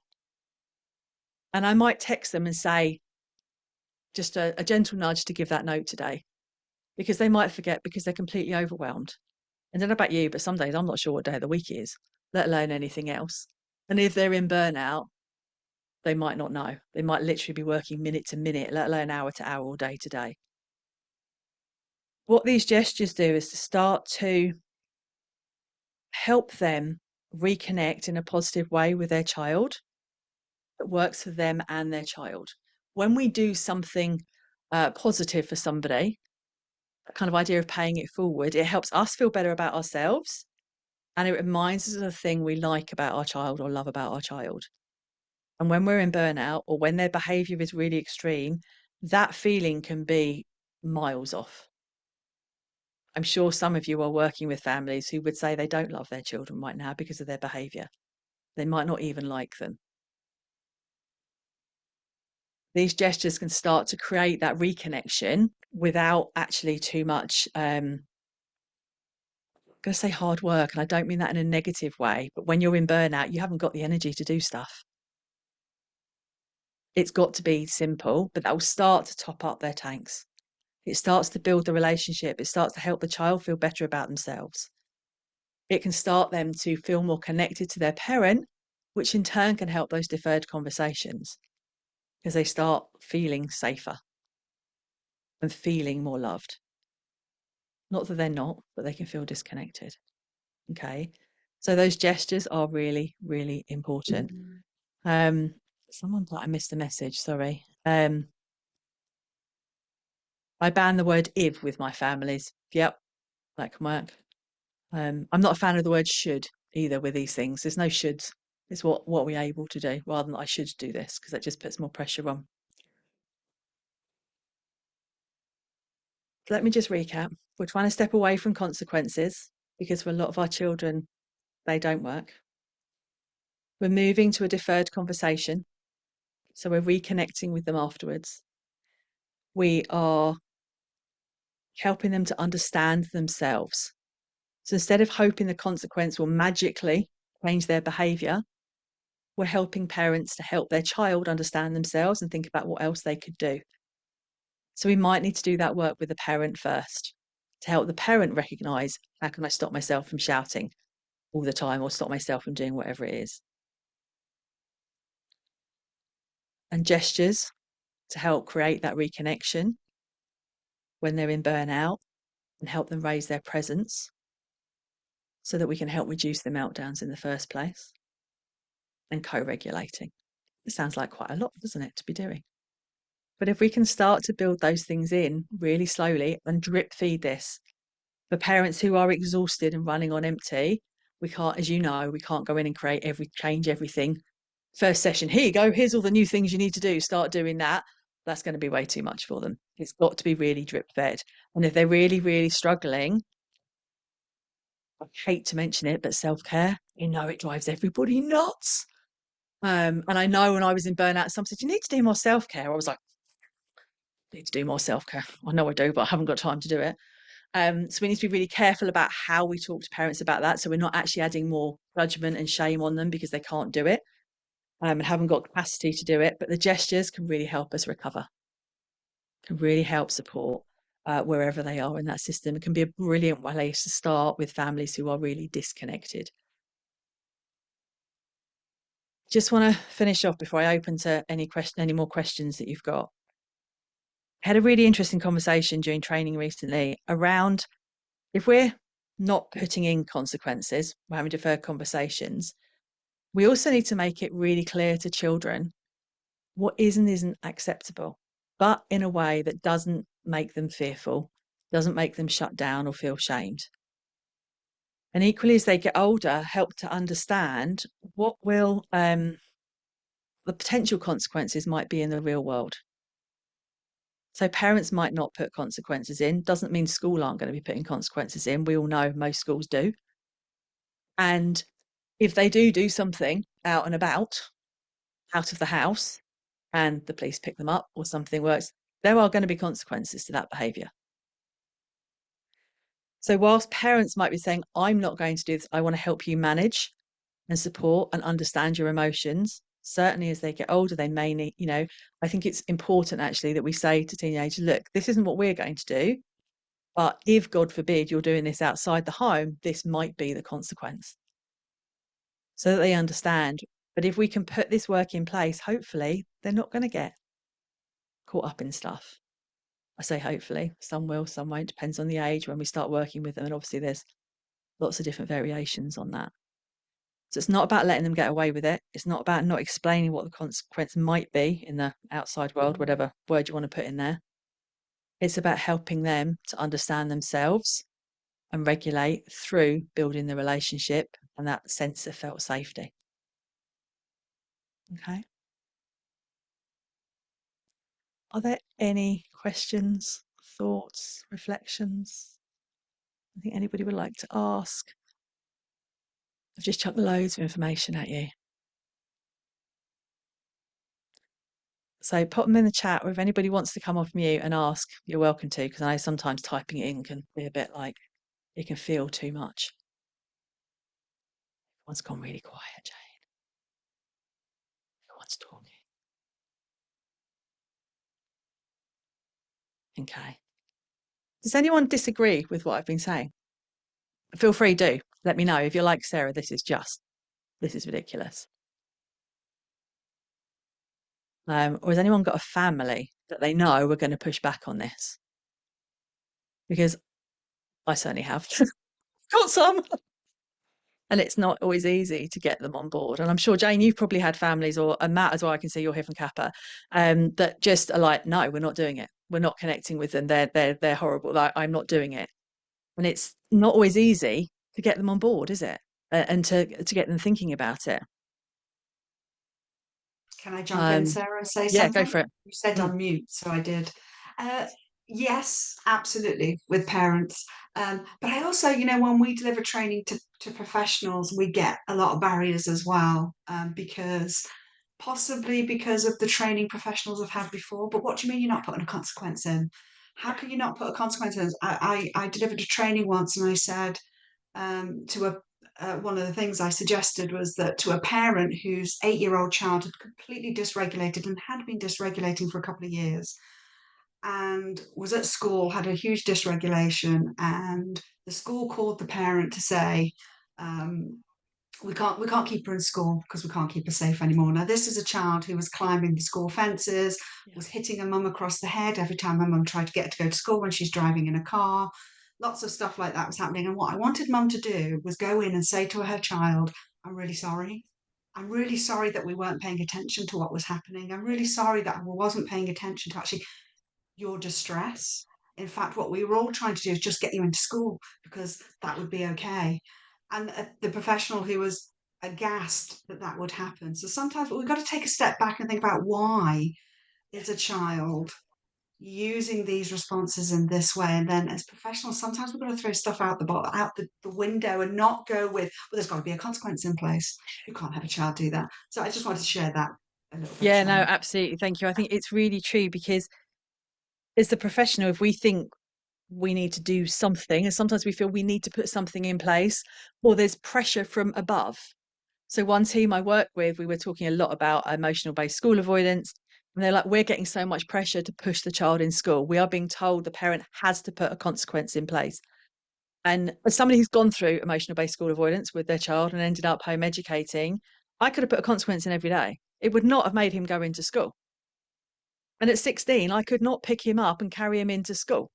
And I might text them and say, just a gentle nudge to give that note today, because they might forget because they're completely overwhelmed. I don't know about you, but some days I'm not sure what day of the week is, let alone anything else. And if they're in burnout, they might not know. They might literally be working minute to minute, let alone hour to hour or day to day. What these gestures do is to start to help them reconnect in a positive way with their child that works for them and their child. When we do something positive for somebody, that kind of idea of paying it forward, it helps us feel better about ourselves, and it reminds us of the thing we like about our child or love about our child. And when we're in burnout or when their behavior is really extreme, that feeling can be miles off. I'm sure some of you are working with families who would say they don't love their children right now because of their behavior. They might not even like them. These gestures can start to create that reconnection without actually too much, I'm going to say hard work, and I don't mean that in a negative way, but when you're in burnout, you haven't got the energy to do stuff. It's got to be simple, but that will start to top up their tanks. It starts to build the relationship. It starts to help the child feel better about themselves. It can start them to feel more connected to their parent, which in turn can help those deferred conversations because they start feeling safer and feeling more loved. Not that they're not, but they can feel disconnected. Okay. So those gestures are really, really important. Someone thought I missed a message, sorry. I ban the word if with my families. Yep, that can work. I'm not a fan of the word should either with these things. There's no shoulds. It's what we're able to do rather than I should do this, because that just puts more pressure on. So let me just recap. We're trying to step away from consequences because for a lot of our children, they don't work. We're moving to a deferred conversation. So we're reconnecting with them afterwards. We are helping them to understand themselves. So instead of hoping the consequence will magically change their behaviour, we're helping parents to help their child understand themselves and think about what else they could do. So we might need to do that work with the parent first to help the parent recognise, how can I stop myself from shouting all the time or stop myself from doing whatever it is? And gestures to help create that reconnection when they're in burnout and help them raise their presence so that we can help reduce the meltdowns in the first place. And co-regulating. It sounds like quite a lot, doesn't it, to be doing? But if we can start to build those things in really slowly and drip feed this, for parents who are exhausted and running on empty, we can't, as you know, we can't go in and change everything. First session, here you go, here's all the new things you need to do, start doing that. That's going to be way too much for them. It's got to be really drip fed. And if they're really, really struggling, I hate to mention it, but self-care, it drives everybody nuts. And I know when I was in burnout, someone said, you need to do more self-care. I was like, I need to do more self-care. I know I do, but I haven't got time to do it. So we need to be really careful about how we talk to parents about that. So we're not actually adding more judgment and shame on them because they can't do it and haven't got capacity to do it. But the gestures can really help us recover, can really help support wherever they are in that system. It can be a brilliant place to start with families who are really disconnected. Just want to finish off before I open to any more questions that you've got. I had a really interesting conversation during training recently around if we're not putting in consequences, we're having deferred conversations, we also need to make it really clear to children what is and isn't acceptable, but in a way that doesn't make them fearful, doesn't make them shut down or feel shamed. And equally, as they get older, help to understand what will the potential consequences might be in the real world. So parents might not put consequences in. Doesn't mean school aren't going to be putting consequences in. We all know most schools do. And if they do something out and about, out of the house, and the police pick them up or something works, there are going to be consequences to that behaviour. So whilst parents might be saying, I'm not going to do this, I want to help you manage and support and understand your emotions. Certainly as they get older, they may need, I think it's important actually that we say to teenagers, look, this isn't what we're going to do. But if, God forbid, you're doing this outside the home, this might be the consequence. So that they understand. But if we can put this work in place, hopefully they're not going to get caught up in stuff. I say hopefully, some will, some won't, depends on the age when we start working with them. And obviously there's lots of different variations on that. So it's not about letting them get away with it. It's not about not explaining what the consequence might be in the outside world, whatever word you want to put in there. It's about helping them to understand themselves and regulate through building the relationship and that sense of felt safety. Okay. Are there any questions, thoughts, reflections? I think anybody would like to ask? I've just chucked loads of information at you. So put them in the chat, or if anybody wants to come off mute and ask, you're welcome to, because I know sometimes typing it in can be a bit like, it can feel too much. Everyone's gone really quiet, Jane. Everyone's talking. Okay. Does anyone disagree with what I've been saying? Feel free to let me know if you're like, Sarah, this is ridiculous. Or has anyone got a family that they know we're going to push back on this? Because I certainly have got some. And it's not always easy to get them on board. And I'm sure, Jane, you've probably had families, or Matt as well, I can see you're here from Capa, that just are like, no, we're not doing it. We're not connecting with them. They're horrible. Like, I'm not doing it. And it's not always easy to get them on board, is it? And to get them thinking about it. Can I jump in, Sarah, and say Yeah, go something? for it. You said unmute, so I did. Yes, absolutely, with parents. But I also, when we deliver training to to professionals, we get a lot of barriers as well, because possibly because of the training professionals have had before. But what do you mean you're not putting a consequence in? How can you not put a consequence in? I delivered a training once, and I said, to a one of the things I suggested was that to a parent whose 8-year-old child had completely dysregulated and had been dysregulating for a couple of years, and was at school, had a huge dysregulation, and the school called the parent to say, um, we can't keep her in school because we can't keep her safe anymore. Now, this is a child who was climbing the school fences, Yeah. was hitting her mum across the head every time her mum tried to get her to go to school when she's driving in a car. Lots of stuff like that was happening. And what I wanted mum to do was go in and say to her child, I'm really sorry. I'm really sorry that we weren't paying attention to what was happening. I'm really sorry that I wasn't paying attention to actually your distress. In fact, what we were all trying to do is just get you into school because that would be okay. And the professional who was aghast that that would happen. So sometimes we've got to take a step back and think about why is a child using these responses in this way. And then as professionals, sometimes we've got to throw stuff out the window and not go with, well, there's got to be a consequence in place. You can't have a child do that. So I just wanted to share that a little bit, Yeah, no, Sharon. absolutely. Thank you. I think it's really true because as the professional, if we think we need to do something, and sometimes we feel we need to put something in place, or there's pressure from above. So one team I work with, we were talking a lot about emotional based school avoidance. And they're like, we're getting so much pressure to push the child in school. We are being told the parent has to put a consequence in place. And as somebody who's gone through emotional based school avoidance with their child and ended up home educating, I could have put a consequence in every day. It would not have made him go into school. And at 16, I could not pick him up and carry him into school.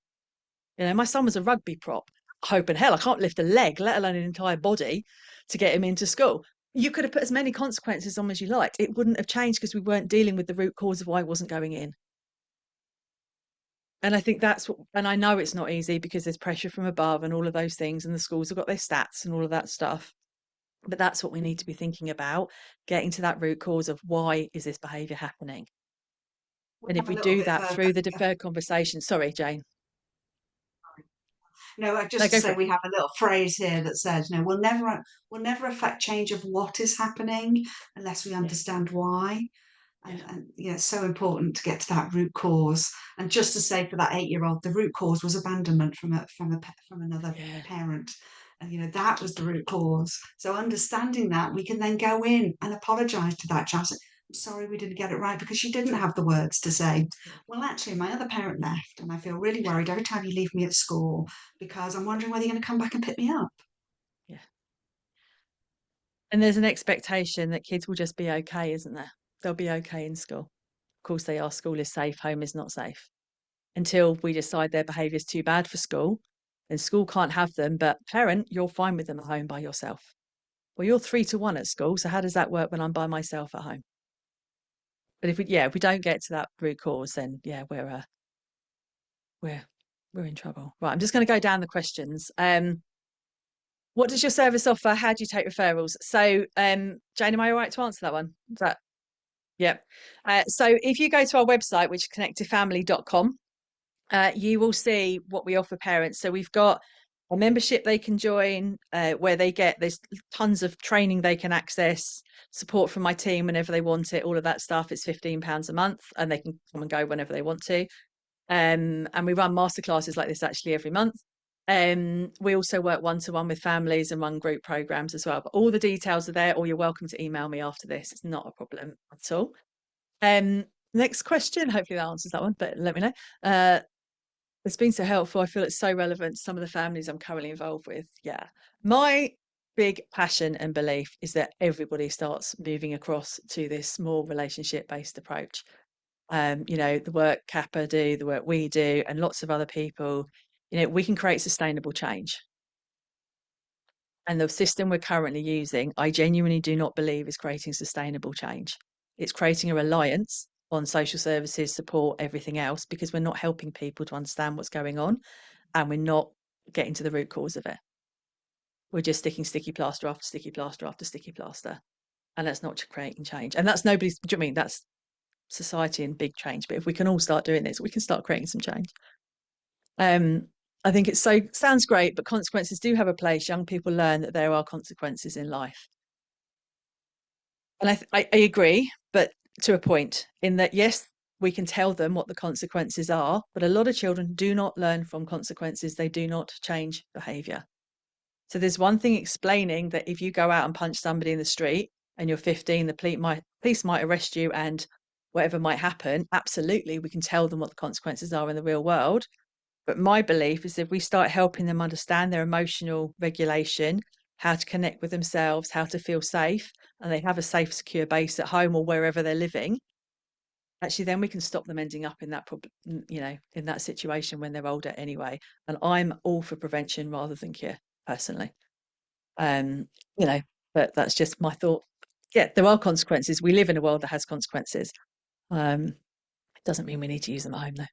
You know, my son was a rugby prop. Hope in hell I can't lift a leg, let alone an entire body, to get him into school. You could have put as many consequences on as you liked. It wouldn't have changed because we weren't dealing with the root cause of why I wasn't going in. And I think that's what, and I know it's not easy because there's pressure from above and all of those things, and the schools have got their stats and all of that stuff. But that's what we need to be thinking about, getting to that root cause of why is this behaviour happening? We And if have a we little do bit that of through the deferred conversation, sorry, Jane. no, No, just to go for say it. we have a little phrase here that says, we'll never affect change of what is happening unless we Yeah, understand why. yeah, And it's so important to get to that root cause. And just to say for that 8-year-old, the root cause was abandonment from another yeah, parent. And that was the root cause. So understanding that, we can then go in and apologise to that child. I'm sorry we didn't get it right because you didn't have the words to say, yeah, well, actually, my other parent left, and I feel really worried every time you leave me at school because I'm wondering whether you're going to come back and pick me up. yeah. And there's an expectation that kids will just be okay, isn't there? They'll be okay in school. Of course, they are. School is safe, home is not safe. Until we decide their behaviour is too bad for school, then school can't have them. But parent, you're fine with them at home by yourself. Well, you're 3-1 at school. So how does that work when I'm by myself at home? But if we don't get to that root cause, then yeah, we're we're in trouble. Right, I'm just going to go down the questions. What does your service offer? How do you take referrals? So, Jane, am I all right to answer that one? Is that yeah. So if you go to our website, which is connectivefamily.com, you will see what we offer parents. So we've got a membership they can join where there's tons of training they can access, support from my team whenever they want it, all of that stuff. It's £15 a month and they can come and go whenever they want to. And we run masterclasses like this actually every month. We also work one-to-one with families and run group programs as well. But all the details are there, or you're welcome to email me after this. It's not a problem at all. Next question. Hopefully that answers that one, but let me know. It's been so helpful. I feel it's so relevant to some of the families I'm currently involved with. Yeah. My big passion and belief is that everybody starts moving across to this more relationship-based approach. The work Capa do, the work we do, and lots of other people, we can create sustainable change. And the system we're currently using, I genuinely do not believe is creating sustainable change. It's creating a reliance on social services, support, everything else, because we're not helping people to understand what's going on and we're not getting to the root cause of it. We're just sticking sticky plaster after sticky plaster after sticky plaster. And that's not creating change. And that's nobody's, do you know what I mean? That's society and big change. But if we can all start doing this, we can start creating some change. I think it sounds great, but consequences do have a place. Young people learn that there are consequences in life. And I agree, but to a point, in that, yes, we can tell them what the consequences are, but a lot of children do not learn from consequences. They do not change behavior. So there's one thing explaining that if you go out and punch somebody in the street and you're 15, the police might arrest you and whatever might happen. Absolutely, we can tell them what the consequences are in the real world. But my belief is if we start helping them understand their emotional regulation, how to connect with themselves, how to feel safe, and they have a safe, secure base at home or wherever they're living, actually then we can stop them ending up in that problem, in that situation when they're older anyway. And I'm all for prevention rather than cure, personally. Um, you know, but that's just my thought. Yeah, there are consequences. We live in a world that has consequences. It doesn't mean we need to use them at home though.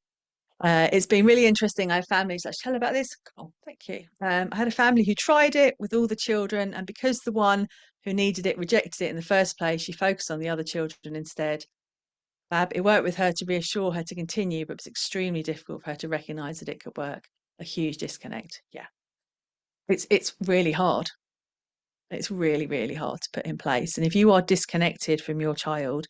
It's been really interesting. I have families. Let's tell about this. Oh, thank you. I had a family who tried it with all the children, and because the one who needed it rejected it in the first place, she focused on the other children instead. It worked with her to reassure her to continue, but it was extremely difficult for her to recognise that it could work. A huge disconnect. Yeah, it's really hard. It's really, really hard to put in place. And if you are disconnected from your child,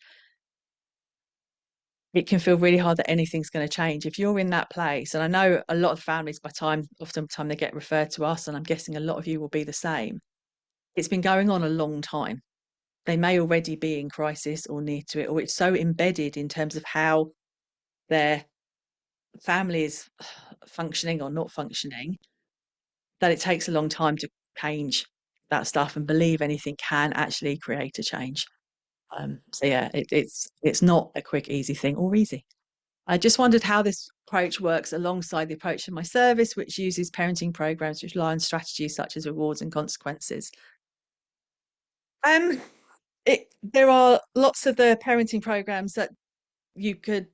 it can feel really hard that anything's going to change. If you're in that place, and I know a lot of families often by the time they get referred to us, and I'm guessing a lot of you will be the same, it's been going on a long time. They may already be in crisis or near to it, or it's so embedded in terms of how their family is functioning or not functioning that it takes a long time to change that stuff and believe anything can actually create a change. So yeah, it's not a quick, easy thing or easy. I just wondered how this approach works alongside the approach in my service, which uses parenting programs which rely on strategies such as rewards and consequences. Um, there are lots of the parenting programs that you could.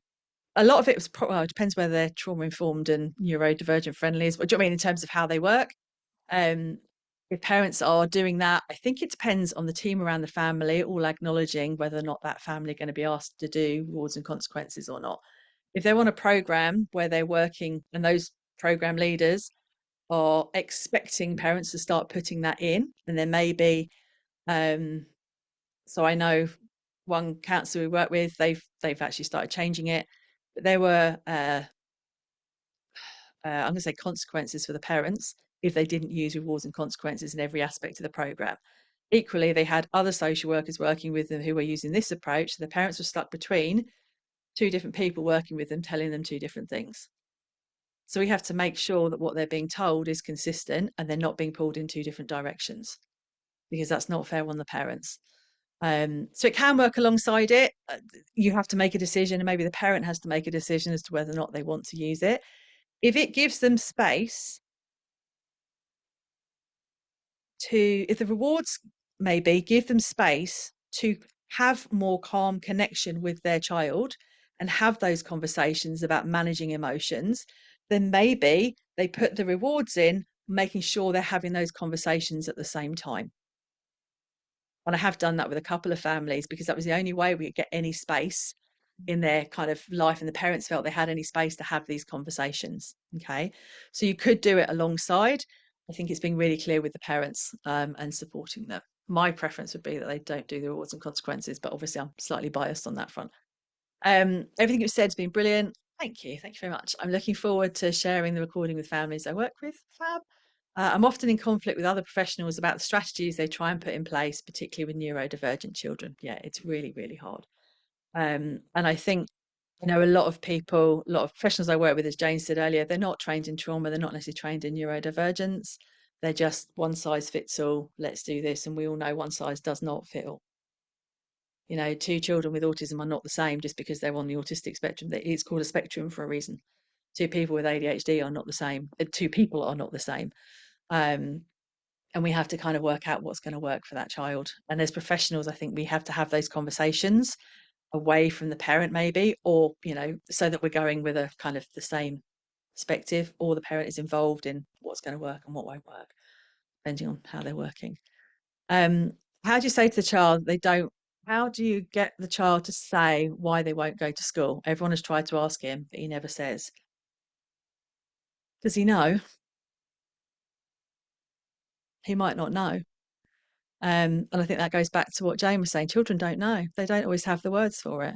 A lot of it was well, it depends whether they're trauma informed and neurodivergent friendly. What do you mean in terms of how they work? Um, if parents are doing that, I think it depends on the team around the family, all acknowledging whether or not that family are going to be asked to do rewards and consequences or not. If they're on a program where they're working and those program leaders are expecting parents to start putting that in, and there may be, so I know one council we work with, they've actually started changing it. But there were I'm going to say consequences for the parents if they didn't use rewards and consequences in every aspect of the program. Equally, they had other social workers working with them who were using this approach. So the parents were stuck between two different people working with them, telling them two different things. So we have to make sure that what they're being told is consistent and they're not being pulled in two different directions because that's not fair on the parents. So it can work alongside it. You have to make a decision, and maybe the parent has to make a decision as to whether or not they want to use it. If it gives them space if the rewards maybe give them space to have more calm connection with their child and have those conversations about managing emotions, then maybe they put the rewards in, making sure they're having those conversations at the same time. And I have done that with a couple of families because that was the only way we could get any space in their kind of life, and the parents felt they had any space to have these conversations. Okay, so you could do it alongside. I think it's being really clear with the parents and supporting them. My preference would be that they don't do the rewards and consequences, but obviously I'm slightly biased on that front. Everything you've said has been brilliant. Thank you very much. I'm looking forward to sharing the recording with families I work with. Fab. I'm often in conflict with other professionals about the strategies they try and put in place, particularly with neurodivergent children. Yeah, it's really, really hard. And I think, a lot of people, a lot of professionals I work with, as Jane said earlier, they're not trained in trauma. They're not necessarily trained in neurodivergence. They're just one size fits all. Let's do this. And we all know one size does not fit all. Two children with autism are not the same just because they're on the autistic spectrum. It's called a spectrum for a reason. Two people with ADHD are not the same. Two people are not the same. And we have to kind of work out what's going to work for that child. And as professionals, I think we have to have those conversations away from the parent maybe, or so that we're going with a kind of the same perspective, or the parent is involved in what's going to work and what won't work depending on how they're working. How do you say to the child they don't how do you get the child to say why they won't go to school? Everyone has tried to ask him, but he never says. Does he know? He might not know. And I think that goes back to what Jane was saying. Children don't know. They don't always have the words for it.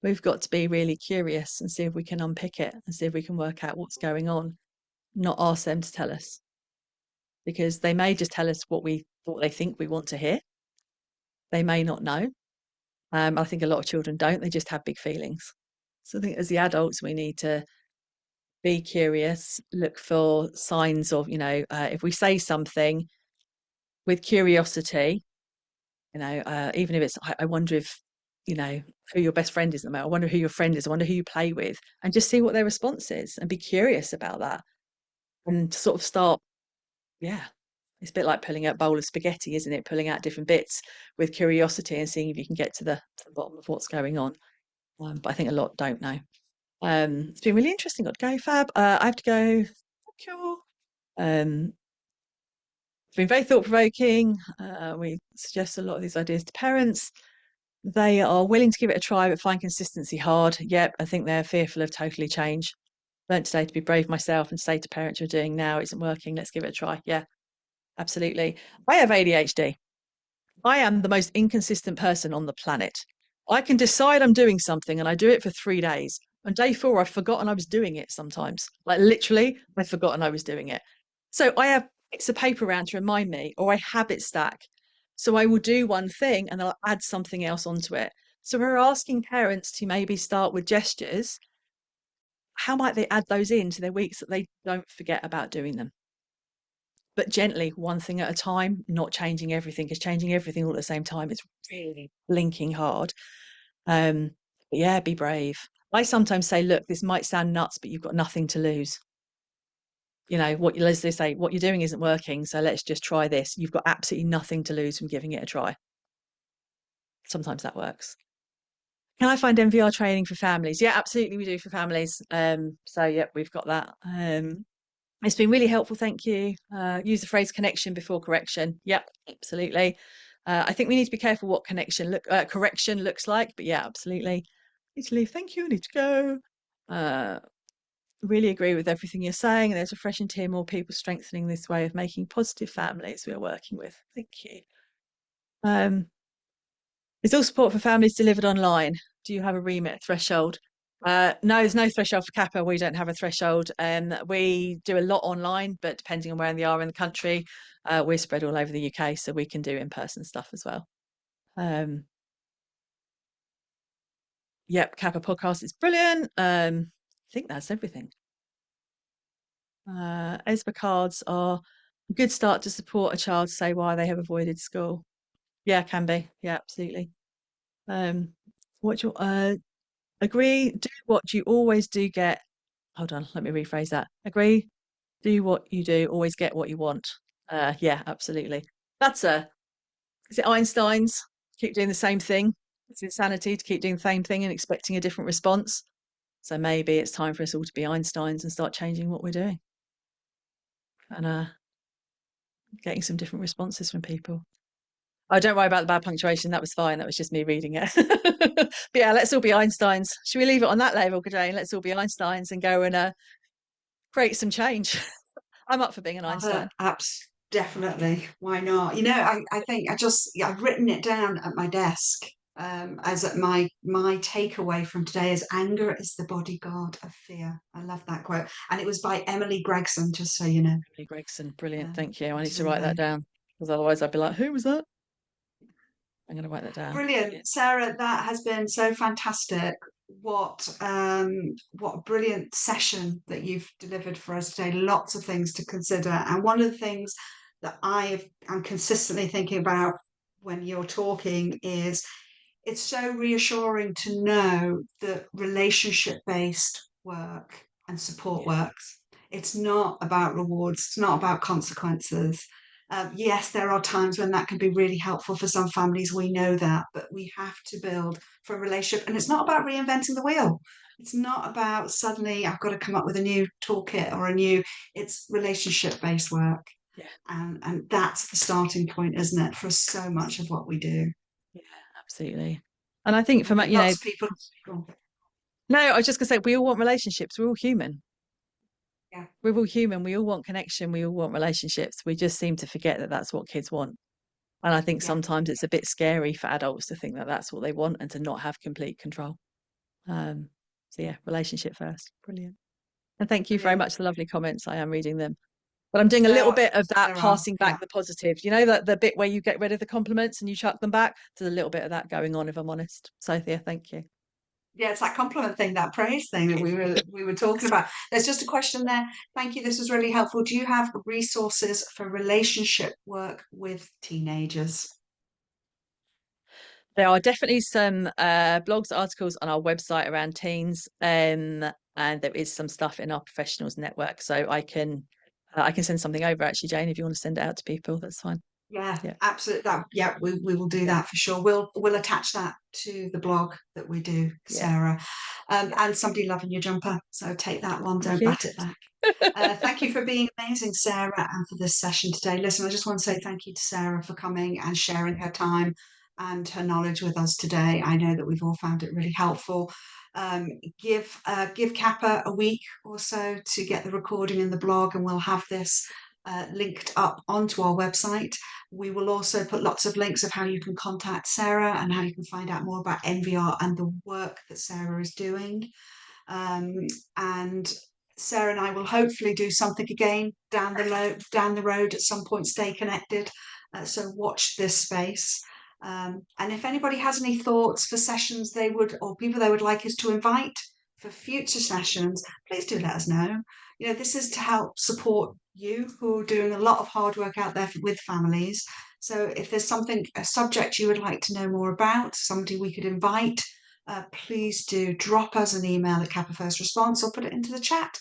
We've got to be really curious and see if we can unpick it and see if we can work out what's going on, not ask them to tell us, because they may just tell us what they think we want to hear. They may not know. I think a lot of children don't. They just have big feelings. So I think as the adults, we need to be curious, look for signs of, if we say something with curiosity, even if it's, I wonder if, who your best friend is at the moment. I wonder who your friend is. I wonder who you play with, and just see what their response is and be curious about that and sort of start. Yeah. It's a bit like pulling out a bowl of spaghetti, isn't it? Pulling out different bits with curiosity and seeing if you can get to the bottom of what's going on. But I think a lot don't know. It's been really interesting. Got to go, Fab. I have to go. Thank you. It's been very thought provoking. We suggest a lot of these ideas to parents. They are willing to give it a try, but find consistency hard. Yep, I think they're fearful of totally change. Learned today to be brave myself and say to parents, you're doing now isn't working. Let's give it a try. Yeah, absolutely. I have ADHD. I am the most inconsistent person on the planet. I can decide I'm doing something and I do it for 3 days. On day 4, I've forgotten I was doing it sometimes. Like literally, I've forgotten I was doing it. So I have bits of paper around to remind me, or I habit stack. So I will do one thing and I'll add something else onto it. So we're asking parents to maybe start with gestures. How might they add those into their weeks that they don't forget about doing them? But gently, one thing at a time, not changing everything, because changing everything all at the same time is really blinking hard. But yeah, be brave. I sometimes say, look, this might sound nuts, but you've got nothing to lose. What as they say, what you're doing isn't working, so let's just try this. You've got absolutely nothing to lose from giving it a try. Sometimes that works. Can I find NVR training for families? Yeah, absolutely, we do for families. So yeah, we've got that. It's been really helpful, thank you. Use the phrase connection before correction. Yep, absolutely. I think we need to be careful what correction looks like, but yeah, absolutely. Need to leave. Thank you. Need to go. Really agree with everything you're saying. There's refreshing to hear more people strengthening this way of making positive families we're working with. Thank you. Is all support for families delivered online? Do you have a remit threshold? No, there's no threshold for Capa. We don't have a threshold. We do a lot online, but depending on where they are in the country, we're spread all over the UK, so we can do in-person stuff as well. Yep, Capa podcast is brilliant. I think that's everything. ESBA cards are a good start to support a child to say why they have avoided school. Yeah, can be. Yeah, absolutely. What you agree, do what you always do get. Hold on, let me rephrase that. Agree, do what you do, always get what you want. Yeah, absolutely. That's is it Einstein's? Keep doing the same thing. It's insanity to keep doing the same thing and expecting a different response. So maybe it's time for us all to be Einsteins and start changing what we're doing and getting some different responses from people. Oh, don't worry about the bad punctuation. That was fine. That was just me reading it. But yeah, let's all be Einsteins. Should we leave it on that level, Jane? Let's all be Einsteins and go and create some change. I'm up for being an Love Einstein. it. Definitely. Why not? I think I've written it down at my desk. As at my takeaway from today is anger is the bodyguard of fear. I love that quote. And it was by Emily Gregson, just so you know. Emily Gregson, brilliant. Thank you. I need to write that Absolutely. down because otherwise I'd be like, who was that? I'm going to write that down. Brilliant, Sarah. That has been so fantastic. What a brilliant session that you've delivered for us today. Lots of things to consider, and one of the things that am consistently thinking about when you're talking is it's so reassuring to know that relationship based work and support Yeah. works. It's not about rewards, it's not about consequences. Yes, there are times when that can be really helpful for some families. We know that, but we have to build for a relationship. And it's not about reinventing the wheel. It's not about suddenly I've got to come up with a new toolkit or it's relationship based work. Yeah. And that's the starting point, isn't it, for so much of what we do. Yeah, absolutely. And I think I for my, think lots of people. no, I was just gonna say we all want relationships. We're all human. Yeah. We're all human. We all want connection. We all want relationships. We just seem to forget that that's what kids want. And I think Yeah. sometimes it's a bit scary for adults to think that that's what they want and to not have complete control. Um, so yeah, relationship first. Brilliant. And thank you very Brilliant. much for the lovely comments. I am reading them. But I'm doing a There little are, bit of that there are, passing back yeah. the positive. You know, that the bit where you get rid of the compliments and you chuck them back. There's a little bit of that going on, if I'm honest. So yeah, thank you. Yeah, it's that compliment thing, that praise thing that we were talking about. There's just a question there. Thank you. This was really helpful. Do you have resources for relationship work with teenagers? There are definitely some blogs, articles on our website around teens, and there is some stuff in our professionals network. So I can send something over actually, Jane, if you want to send it out to people. That's fine. Yeah, Yeah, absolutely. That, yeah, we will do yeah, that for sure. We'll attach that to the blog that we do, yeah. Sarah. And somebody loving your jumper. So take that one. Thank Don't you. bat it back. Thank you for being amazing, Sarah, and for this session today. Listen, I just want to say thank you to Sarah for coming and sharing her time and her knowledge with us today. I know that we've all found it really helpful. Give Kappa a week or so to get the recording in the blog, and we'll have this linked up onto our website. We will also put lots of links of how you can contact Sarah and how you can find out more about NVR and the work that Sarah is doing. Um, and Sarah and I will hopefully do something again down the road at some point. Stay connected, so watch this space. And if anybody has any thoughts for sessions they would, or people they would like us to invite for future sessions, please do let us know. You know, this is to help support you who are doing a lot of hard work out there with families. So if there's something, a subject you would like to know more about, somebody we could invite, please do drop us an email at Capa First Response or put it into the chat.